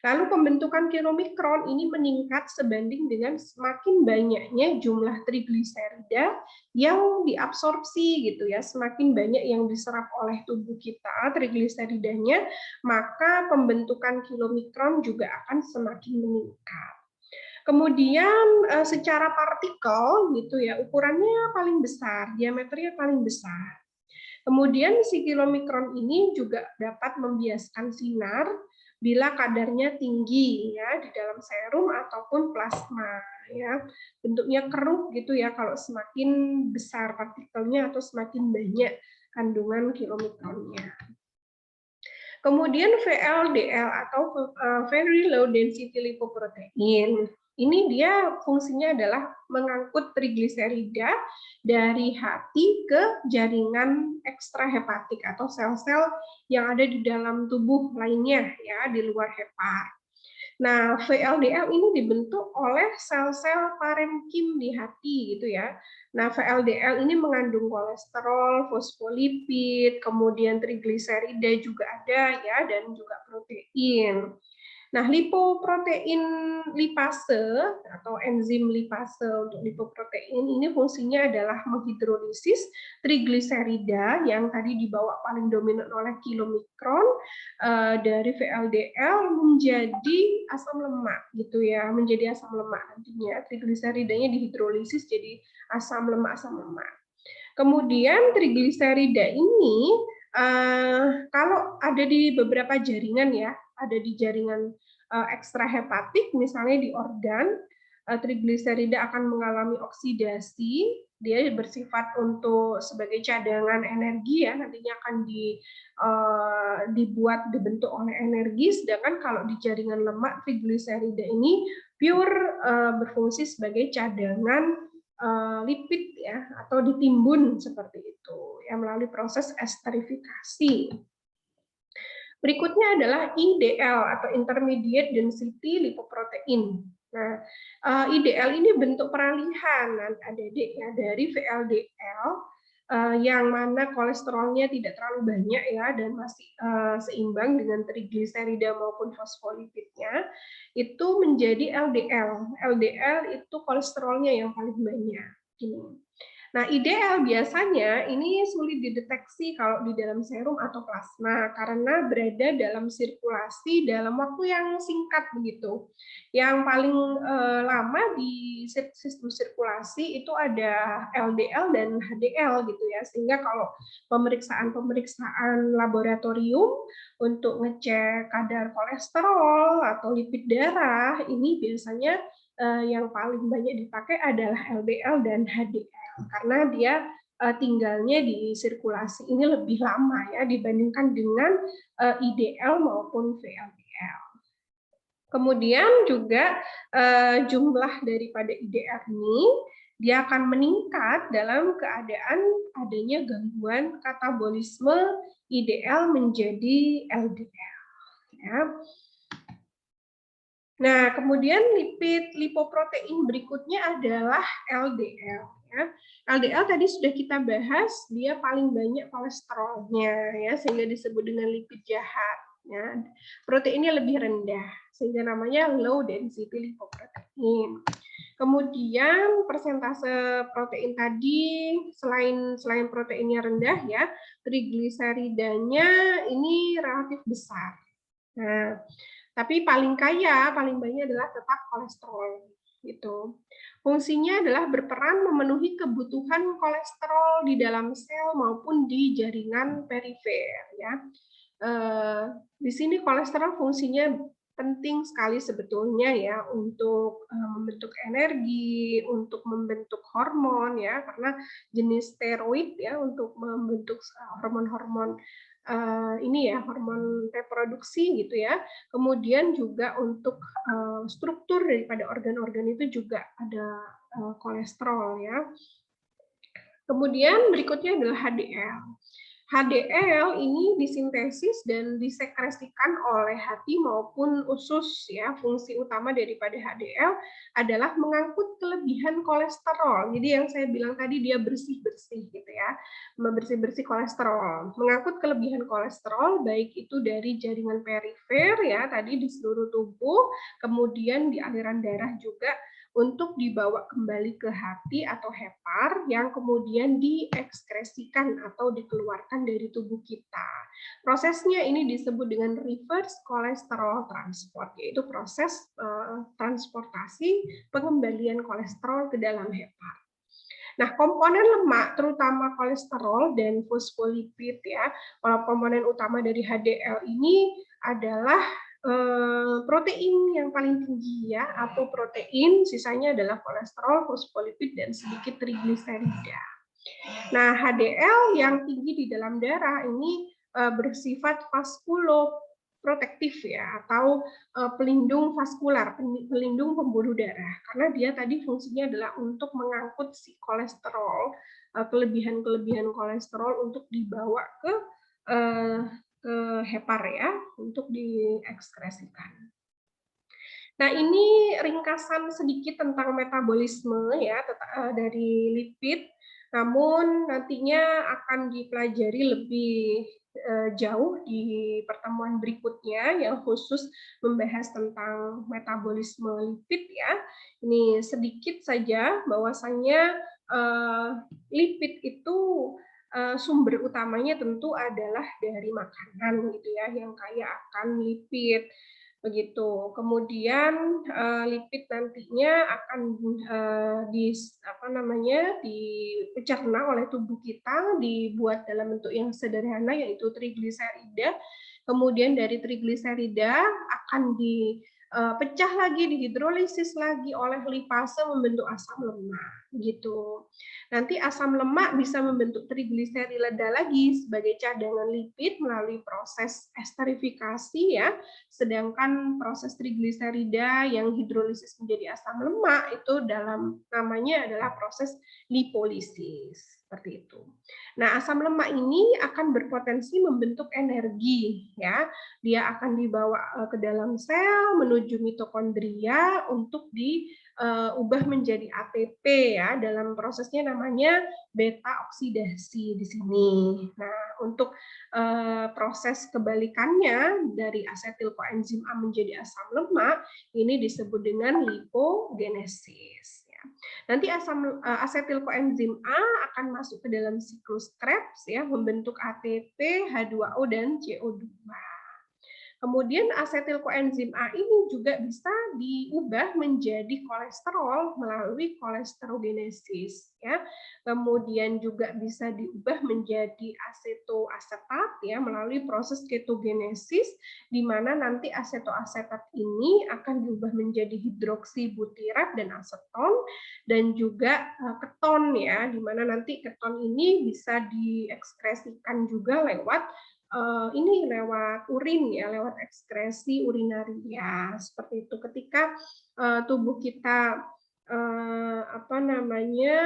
Lalu pembentukan kilomikron ini meningkat sebanding dengan semakin banyaknya jumlah trigliserida yang diabsorpsi gitu ya. Semakin banyak yang diserap oleh tubuh kita trigliseridanya, maka pembentukan kilomikron juga akan semakin meningkat. Kemudian secara partikel gitu ya, ukurannya paling besar, diameternya paling besar. Kemudian si kilomikron ini juga dapat membiaskan sinar bila kadarnya tinggi ya di dalam serum ataupun plasma ya. Bentuknya keruh gitu ya kalau semakin besar partikelnya atau semakin banyak kandungan kilomikronnya. Kemudian VLDL atau very low density lipoprotein. Ini dia fungsinya adalah mengangkut trigliserida dari hati ke jaringan ekstrahepatik atau sel-sel yang ada di dalam tubuh lainnya ya di luar hepar. Nah, VLDL ini dibentuk oleh sel-sel parenkim di hati gitu ya. Nah, VLDL ini mengandung kolesterol, fosfolipid, kemudian trigliserida juga ada ya dan juga protein. Nah, lipoprotein lipase atau enzim lipase untuk lipoprotein ini fungsinya adalah menghidrolisis trigliserida yang tadi dibawa paling dominan oleh kilomikron dari VLDL menjadi asam lemak gitu ya, menjadi asam lemak nantinya. Trigliseridanya dihidrolisis jadi asam lemak. Kemudian trigliserida ini kalau ada di beberapa jaringan ya, ada di jaringan ekstrahepatik misalnya di organ, trigliserida akan mengalami oksidasi, dia bersifat untuk sebagai cadangan energi ya, nantinya akan dibentuk oleh energi, sedangkan kalau di jaringan lemak trigliserida ini pure berfungsi sebagai cadangan lipid ya atau ditimbun seperti itu ya melalui proses esterifikasi. Berikutnya adalah IDL atau intermediate density lipoprotein. Nah, IDL ini bentuk peralihan adik-adik ya dari VLDL yang mana kolesterolnya tidak terlalu banyak ya dan masih seimbang dengan trigliserida maupun fosfolipidnya itu menjadi LDL. LDL itu kolesterolnya yang paling banyak. Nah, IDL biasanya ini sulit dideteksi kalau di dalam serum atau plasma karena berada dalam sirkulasi dalam waktu yang singkat begitu. Yang paling lama di sistem sirkulasi itu ada LDL dan HDL gitu ya. Sehingga kalau pemeriksaan laboratorium untuk ngecek kadar kolesterol atau lipid darah ini biasanya yang paling banyak dipakai adalah LDL dan HDL karena dia tinggalnya di sirkulasi ini lebih lama ya dibandingkan dengan IDL maupun VLDL. Kemudian juga jumlah daripada IDR ini dia akan meningkat dalam keadaan adanya gangguan katabolisme IDL menjadi LDL. Ya. Nah, kemudian lipid lipoprotein berikutnya adalah LDL. Ya. LDL tadi sudah kita bahas, dia paling banyak kolesterolnya, ya, sehingga disebut dengan lipid jahat. Ya. Proteinnya lebih rendah, sehingga namanya low density lipoprotein. Kemudian persentase protein tadi selain proteinnya rendah ya, trigliseridanya ini relatif besar. Nah, tapi paling kaya, paling banyak adalah tetap kolesterol. Gitu. Fungsinya adalah berperan memenuhi kebutuhan kolesterol di dalam sel maupun di jaringan perifer. Ya. Di sini kolesterol fungsinya penting sekali sebetulnya ya untuk membentuk energi, untuk membentuk hormon ya, karena jenis steroid ya untuk membentuk hormon-hormon ini ya, hormon reproduksi gitu ya. Kemudian juga untuk struktur daripada organ-organ itu juga ada kolesterol ya. Kemudian berikutnya adalah HDL. HDL ini disintesis dan disekresikan oleh hati maupun usus ya. Fungsi utama daripada HDL adalah mengangkut kelebihan kolesterol. Jadi yang saya bilang tadi dia bersih-bersih gitu ya. Bersih-bersih kolesterol. Mengangkut kelebihan kolesterol baik itu dari jaringan perifer ya tadi di seluruh tubuh, kemudian di aliran darah juga untuk dibawa kembali ke hati atau hepar yang kemudian diekskresikan atau dikeluarkan dari tubuh kita. Prosesnya ini disebut dengan reverse cholesterol transport, yaitu proses transportasi pengembalian kolesterol ke dalam hepar. Nah, komponen lemak, terutama kolesterol dan fosfolipid ya, komponen utama dari HDL ini adalah protein yang paling tinggi ya, atau protein, sisanya adalah kolesterol, fosfolipid, dan sedikit trigliserida. Nah, HDL yang tinggi di dalam darah ini bersifat vaskuloprotektif ya, atau pelindung vaskular, pelindung pembuluh darah, karena dia tadi fungsinya adalah untuk mengangkut si kolesterol, kelebihan-kelebihan kolesterol untuk dibawa ke hepar ya, untuk diekskresikan. Nah, ini ringkasan sedikit tentang metabolisme ya dari lipid, namun nantinya akan dipelajari lebih jauh di pertemuan berikutnya yang khusus membahas tentang metabolisme lipid ya. Ini sedikit saja bahwasanya lipid itu sumber utamanya tentu adalah dari makanan gitu ya yang kaya akan lipid begitu. Kemudian lipid nantinya akan dicerna oleh tubuh kita, dibuat dalam bentuk yang sederhana yaitu trigliserida. Kemudian dari trigliserida akan dipecah lagi, dihidrolisis lagi oleh lipase membentuk asam lemak gitu. Nanti asam lemak bisa membentuk trigliserida lagi sebagai cadangan lipid melalui proses esterifikasi ya. Sedangkan proses trigliserida yang hidrolisis menjadi asam lemak itu dalam namanya adalah proses lipolisis. Seperti itu. Nah, asam lemak ini akan berpotensi membentuk energi ya. Dia akan dibawa ke dalam sel menuju mitokondria untuk diubah menjadi ATP ya. Dalam prosesnya namanya beta oksidasi di sini. Nah, untuk proses kebalikannya dari asetil koenzim A menjadi asam lemak ini disebut dengan lipogenesis. Nanti asetil koenzim A akan masuk ke dalam siklus Krebs ya, membentuk ATP, H2O dan CO2. Kemudian asetil koenzim A ini juga bisa diubah menjadi kolesterol melalui kolesterogenesis ya. Kemudian juga bisa diubah menjadi asetoasetat ya melalui proses ketogenesis di mana nanti asetoasetat ini akan diubah menjadi hidroksibutirat dan aseton dan juga keton ya di mana nanti keton ini bisa diekskresikan juga lewat ini lewat urin ya, lewat ekskresi urinaria seperti itu. Ketika tubuh kita apa namanya,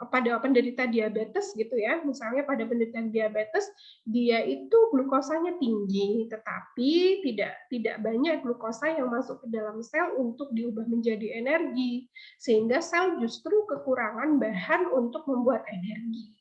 pada penderita diabetes gitu ya, misalnya pada penderita diabetes dia itu glukosanya tinggi, tetapi tidak banyak glukosa yang masuk ke dalam sel untuk diubah menjadi energi, sehingga sel justru kekurangan bahan untuk membuat energi.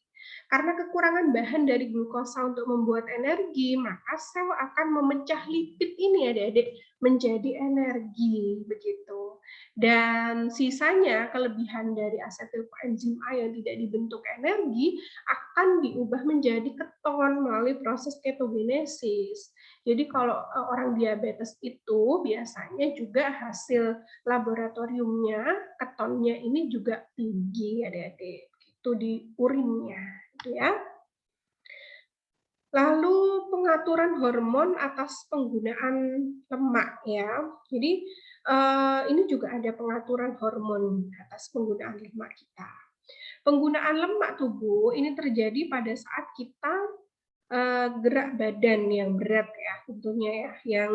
Karena kekurangan bahan dari glukosa untuk membuat energi, maka sel akan memecah lipid ini adik-adik menjadi energi begitu. Dan sisanya kelebihan dari asetil koenzim A yang tidak dibentuk energi akan diubah menjadi keton melalui proses ketogenesis. Jadi kalau orang diabetes itu biasanya juga hasil laboratoriumnya ketonnya ini juga tinggi adik-adik. Itu di urinnya, gitu ya. Lalu pengaturan hormon atas penggunaan lemak ya. Jadi ini juga ada pengaturan hormon atas penggunaan lemak kita. Penggunaan lemak tubuh ini terjadi pada saat kita gerak badan yang berat ya tentunya ya, yang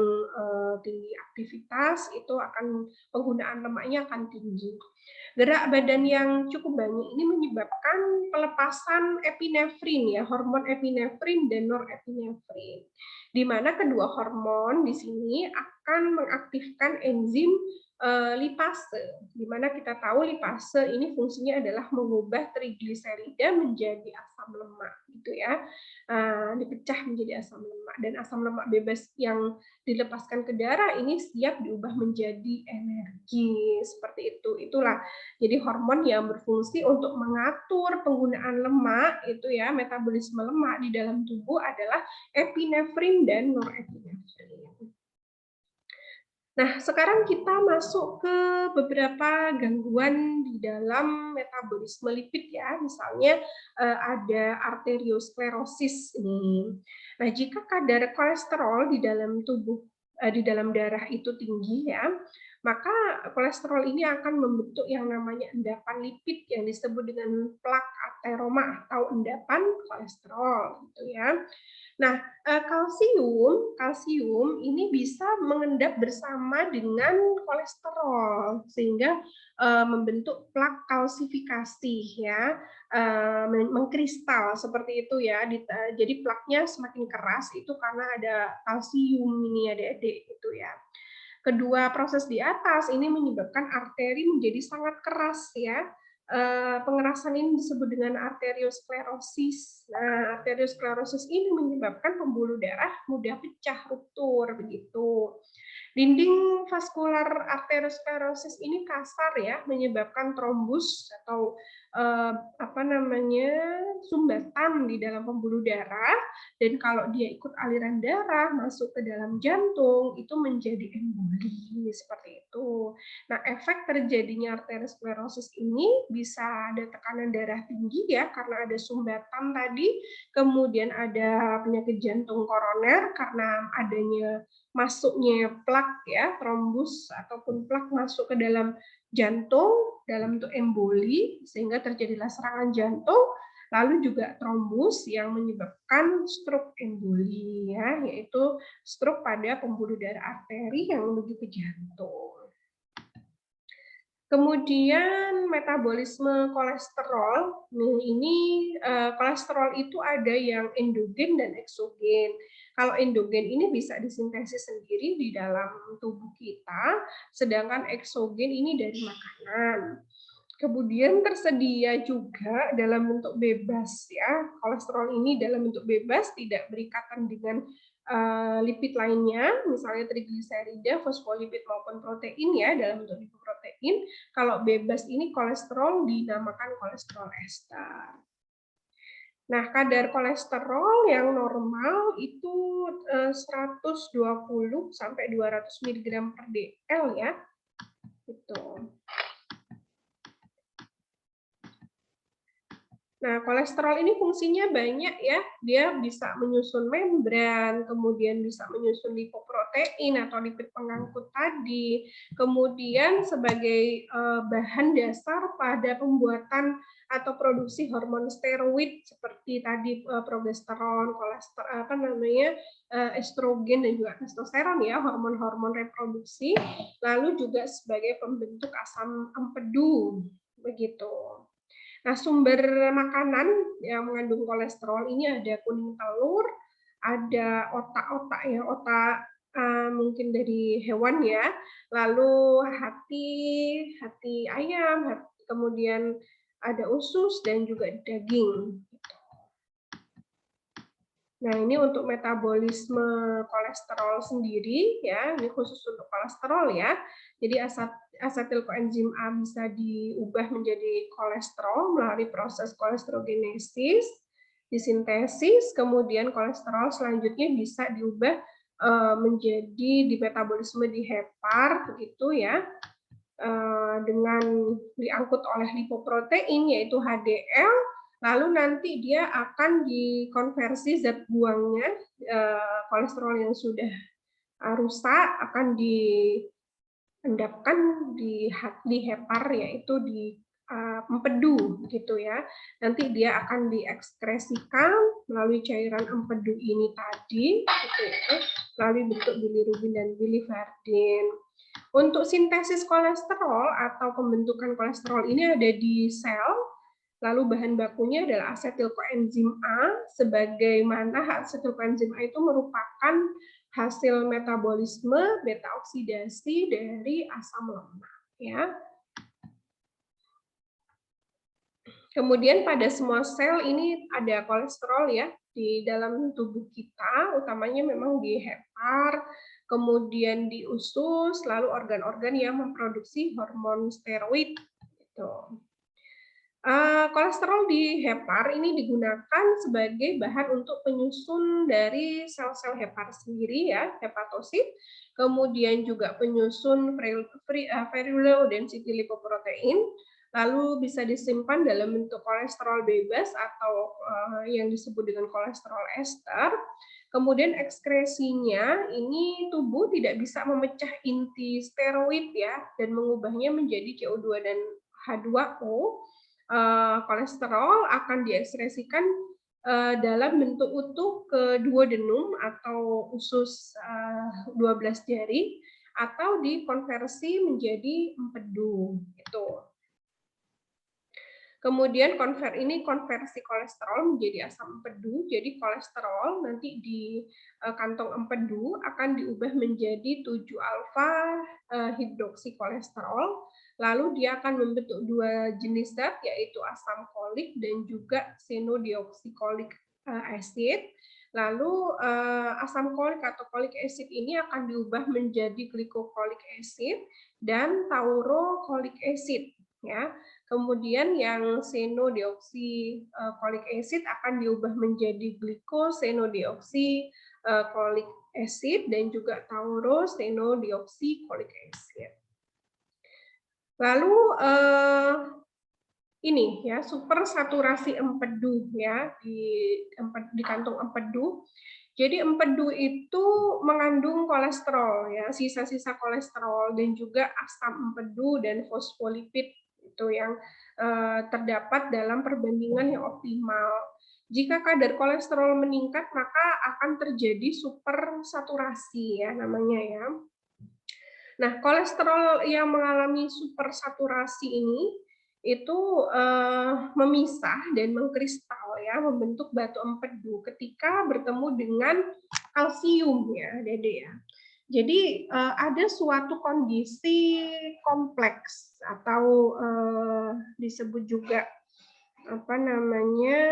tinggi aktivitas itu akan penggunaan lemaknya akan tinggi. Gerak badan yang cukup banyak ini menyebabkan pelepasan epinefrin ya, hormon epinefrin dan norepinefrin. Di mana kedua hormon di sini akan mengaktifkan enzim lipase, di mana kita tahu lipase ini fungsinya adalah mengubah trigliserida menjadi asam lemak, gitu ya, dipecah menjadi asam lemak, dan asam lemak bebas yang dilepaskan ke darah ini siap diubah menjadi energi, seperti itu. Itulah jadi hormon yang berfungsi untuk mengatur penggunaan lemak itu ya, metabolisme lemak di dalam tubuh adalah epinefrin dan norepinefrin. Nah, sekarang kita masuk ke beberapa gangguan di dalam metabolisme lipid ya. Misalnya ada arteriosklerosis ini. Nah, jika kadar kolesterol di dalam tubuh di dalam darah itu tinggi ya, maka kolesterol ini akan membentuk yang namanya endapan lipid yang disebut dengan plak ateroma atau endapan kolesterol gitu ya. Nah, kalsium ini bisa mengendap bersama dengan kolesterol sehingga membentuk plak kalsifikasi ya, mengkristal seperti itu ya. Jadi plaknya semakin keras itu karena ada kalsium ini adik-adik itu ya. Kedua proses di atas ini menyebabkan arteri menjadi sangat keras ya. Pengerasan ini disebut dengan arteriosklerosis. Nah, arteriosklerosis ini menyebabkan pembuluh darah mudah pecah, ruptur begitu. Dinding vaskular arteriosklerosis ini kasar ya, menyebabkan trombus atau apa namanya sumbatan di dalam pembuluh darah, dan kalau dia ikut aliran darah masuk ke dalam jantung itu menjadi emboli seperti itu. Nah, efek terjadinya arteriosklerosis ini bisa ada tekanan darah tinggi ya karena ada sumbatan tadi, kemudian ada penyakit jantung koroner karena adanya masuknya plak ya, trombus ataupun plak masuk ke dalam jantung dalam bentuk emboli sehingga terjadilah serangan jantung, lalu juga trombus yang menyebabkan stroke emboli ya, yaitu stroke pada pembuluh darah arteri yang menuju ke jantung. Kemudian metabolisme kolesterol, ini kolesterol itu ada yang endogen dan eksogen. Kalau endogen ini bisa disintesis sendiri di dalam tubuh kita, sedangkan eksogen ini dari makanan. Kemudian tersedia juga dalam bentuk bebas ya. Kolesterol ini dalam bentuk bebas tidak berikatan dengan lipid lainnya, misalnya trigliserida, fosfolipid maupun protein ya dalam bentuk lipoprotein. Kalau bebas ini kolesterol dinamakan kolesterol ester. Nah, kadar kolesterol yang normal itu 120 sampai 200 mg per dl ya. Gitu. Nah, kolesterol ini fungsinya banyak ya. Dia bisa menyusun membran, kemudian bisa menyusun lipoprotein atau lipid pengangkut tadi, kemudian sebagai bahan dasar pada pembuatan atau produksi hormon steroid seperti tadi progesteron, estrogen dan juga testosteron ya, hormon-hormon reproduksi, lalu juga sebagai pembentuk asam empedu begitu. Nah, sumber makanan yang mengandung kolesterol ini ada kuning telur, ada otak-otak ya, otak mungkin dari hewan ya, lalu hati ayam, kemudian ada usus dan juga daging. Nah, ini untuk metabolisme kolesterol sendiri ya, ini khusus untuk kolesterol ya. Jadi asetil koenzim A bisa diubah menjadi kolesterol melalui proses kolesterogeenesis, disintesis, kemudian kolesterol selanjutnya bisa diubah menjadi di metabolisme di hepar begitu ya. Dengan diangkut oleh lipoprotein yaitu HDL, lalu nanti dia akan dikonversi zat buangnya, kolesterol yang sudah rusak akan diendapkan di hepar, yaitu di empedu gitu ya. Nanti dia akan diekskresikan melalui cairan empedu ini tadi, gitu ya, melalui bentuk bilirubin dan biliverdin. Untuk sintesis kolesterol atau pembentukan kolesterol ini ada di sel, lalu bahan bakunya adalah asetil koenzim A, sebagaimana asetil koenzim A itu merupakan hasil metabolisme beta oksidasi dari asam lemak. Ya. Kemudian pada semua sel ini ada kolesterol ya di dalam tubuh kita, utamanya memang di hepar, kemudian di usus, lalu organ-organ yang memproduksi hormon steroid. Gitu. Kolesterol di hepar ini digunakan sebagai bahan untuk penyusun dari sel-sel hepar sendiri ya, hepatosit, kemudian juga penyusun very low density lipoprotein, lalu bisa disimpan dalam bentuk kolesterol bebas atau yang disebut dengan kolesterol ester. Kemudian ekskresinya ini tubuh tidak bisa memecah inti steroid ya dan mengubahnya menjadi CO2 dan H2O. Kolesterol akan diekskresikan dalam bentuk utuh ke duodenum atau usus 12 jari atau dikonversi menjadi empedu gitu. Kemudian konversi kolesterol menjadi asam empedu. Jadi kolesterol nanti di kantong empedu akan diubah menjadi 7-alfa hidroksikolesterol. Lalu dia akan membentuk dua jenis zat yaitu asam kolik dan juga senodioksikolik acid. Lalu asam kolik atau kolik acid ini akan diubah menjadi glikokolik acid dan taurokolik acid ya. Kemudian yang senodioksikolik acid akan diubah menjadi glikosenodioksikolik acid dan juga taurosenodioksikolik acid. Lalu ini ya supersaturasi empedu ya di kantong empedu. Jadi empedu itu mengandung kolesterol ya, sisa-sisa kolesterol dan juga asam empedu dan fosfolipid itu yang terdapat dalam perbandingan yang optimal. Jika kadar kolesterol meningkat maka akan terjadi supersaturasi ya namanya ya. Nah, kolesterol yang mengalami supersaturasi ini itu memisah dan mengkristal ya, membentuk batu empedu ketika bertemu dengan kalsium ya, Dede ya. Jadi ada suatu kondisi kompleks atau disebut juga apa namanya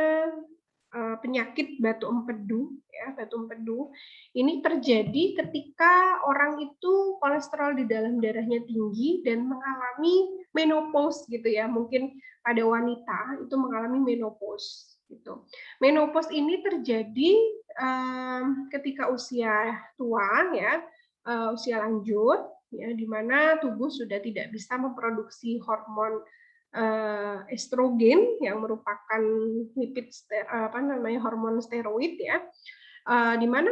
penyakit batu empedu ya, batu empedu ini terjadi ketika orang itu kolesterol di dalam darahnya tinggi dan mengalami menopause gitu ya, mungkin pada wanita itu mengalami menopause gitu. Menopause ini terjadi ketika usia tua ya, usia lanjut ya, di mana tubuh sudah tidak bisa memproduksi hormon estrogen yang merupakan hormon steroid ya, di mana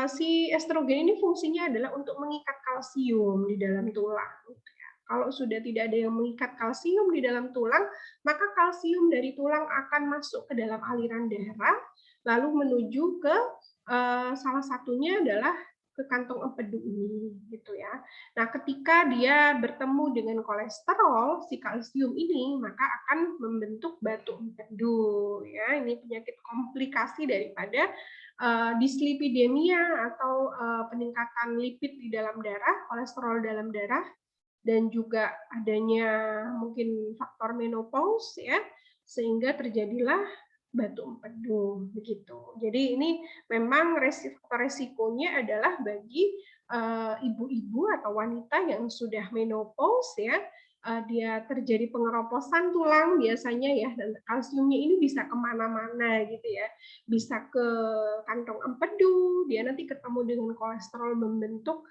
si estrogen ini fungsinya adalah untuk mengikat kalsium di dalam tulang. Gitu ya. Kalau sudah tidak ada yang mengikat kalsium di dalam tulang, maka kalsium dari tulang akan masuk ke dalam aliran darah, lalu menuju ke salah satunya adalah ke kantong empedu ini, gitu ya. Nah, ketika dia bertemu dengan kolesterol, si kalsium ini, maka akan membentuk batu empedu. Ya, ini penyakit komplikasi daripada dislipidemia atau peningkatan lipid di dalam darah, kolesterol dalam darah, dan juga adanya mungkin faktor menopause ya, sehingga terjadilah batu empedu begitu. Jadi ini memang resikonya adalah bagi ibu-ibu atau wanita yang sudah menopause ya, dia terjadi pengeroposan tulang biasanya ya, dan kalsiumnya ini bisa kemana-mana gitu ya, bisa ke kantong empedu, dia nanti ketemu dengan kolesterol membentuk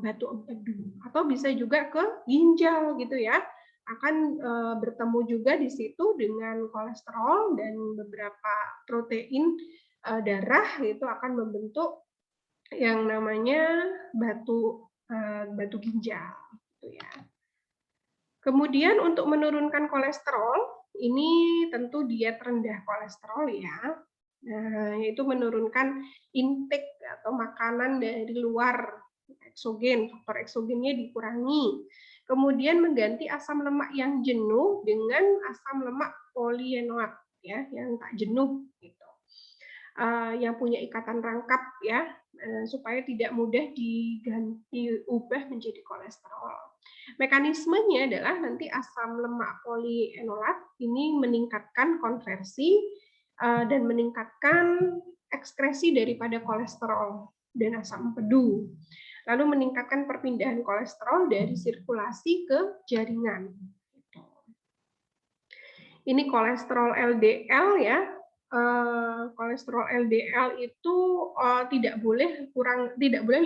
batu empedu, atau bisa juga ke ginjal gitu ya, akan bertemu juga di situ dengan kolesterol dan beberapa protein darah itu akan membentuk yang namanya batu ginjal gitu ya. Kemudian untuk menurunkan kolesterol, ini tentu diet rendah kolesterol ya. Nah, yaitu menurunkan intake atau makanan dari luar eksogen, faktor eksogennya dikurangi. Kemudian mengganti asam lemak yang jenuh dengan asam lemak polienoat ya, yang tak jenuh gitu. Yang punya ikatan rangkap ya, supaya tidak mudah diubah menjadi kolesterol. Mekanismenya adalah nanti asam lemak polienolat ini meningkatkan konversi dan meningkatkan ekskresi daripada kolesterol dan asam empedu. Lalu meningkatkan perpindahan kolesterol dari sirkulasi ke jaringan. Ini kolesterol LDL ya. Kolesterol LDL itu tidak boleh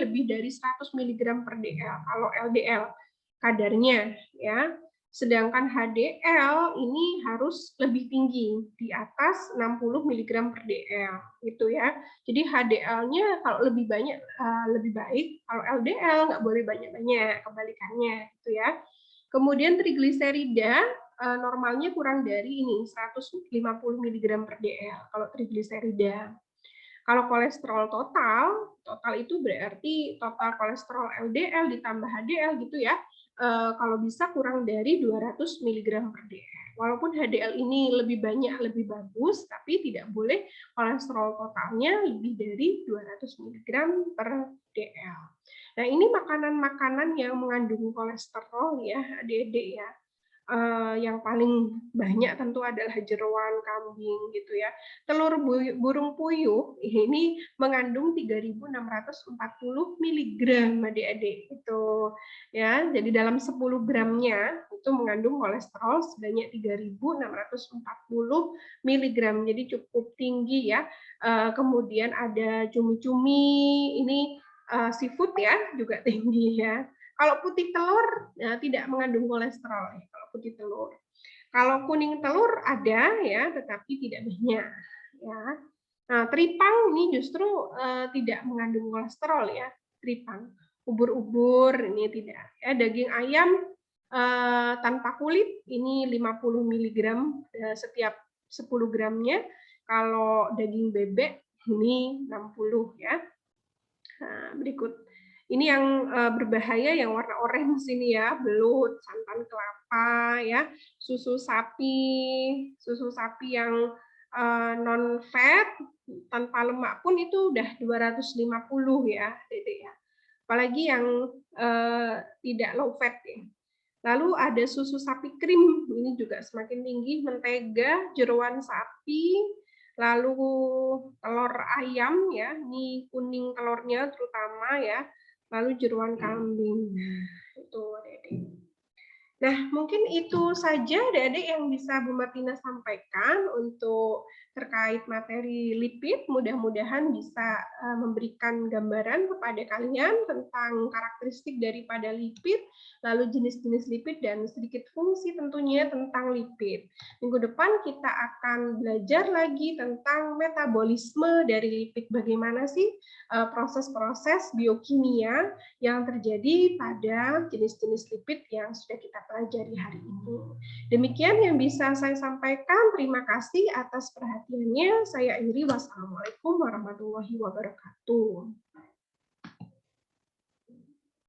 lebih dari 100 mg per dl kalau LDL kadarnya ya. Sedangkan HDL ini harus lebih tinggi, di atas 60 mg per dl gitu ya. Jadi HDL-nya kalau lebih banyak lebih baik, kalau LDL nggak boleh banyak-banyak, kebalikannya gitu ya. Kemudian trigliserida normalnya kurang dari ini 150 mg per dl kalau trigliserida. Kalau kolesterol total itu berarti total kolesterol LDL ditambah HDL gitu ya. Kalau bisa kurang dari 200 mg per dl. Walaupun HDL ini lebih banyak lebih bagus, tapi tidak boleh kolesterol totalnya lebih dari 200 mg per dl. Nah, ini makanan-makanan yang mengandung kolesterol ya, adik-adik ya. Yang paling banyak tentu adalah jeroan kambing gitu ya. Telur burung puyuh ini mengandung 3.640 mg adik-adik itu ya. Jadi dalam 10 gramnya itu mengandung kolesterol sebanyak 3.640 mg. Jadi cukup tinggi ya. Kemudian ada cumi-cumi, ini seafood ya juga tinggi ya. Kalau putih telur tidak mengandung kolesterol ya, kalau putih telur. Kalau kuning telur ada ya, tetapi tidak banyak ya. Nah, tripang ini justru tidak mengandung kolesterol ya, tripang. Ubur-ubur ini tidak. Ya, daging ayam tanpa kulit ini 50 mg setiap 10 gramnya. Kalau daging bebek ini 60 ya. Nah, berikut. Ini yang berbahaya yang warna orange ini ya, belut, santan kelapa ya, susu sapi yang non fat tanpa lemak pun itu udah 250 ya, Dede ya. Apalagi yang tidak low fat ya. Lalu ada susu sapi krim, ini juga semakin tinggi, mentega, jeroan sapi, lalu telur ayam ya, ini kuning telurnya terutama ya, lalu jeroan kambing. Nah, itu Dede. Nah, mungkin itu saja Adik-adik yang bisa Bu Martina sampaikan untuk terkait materi lipid. Mudah-mudahan bisa memberikan gambaran kepada kalian tentang karakteristik daripada lipid, lalu jenis-jenis lipid, dan sedikit fungsi tentunya tentang lipid. Minggu depan kita akan belajar lagi tentang metabolisme dari lipid. Bagaimana sih proses-proses biokimia yang terjadi pada jenis-jenis lipid yang sudah kita pelajari hari ini. Demikian yang bisa saya sampaikan. Terima kasih atas perhatiannya. Saya akhiri. Wassalamualaikum warahmatullahi wabarakatuh.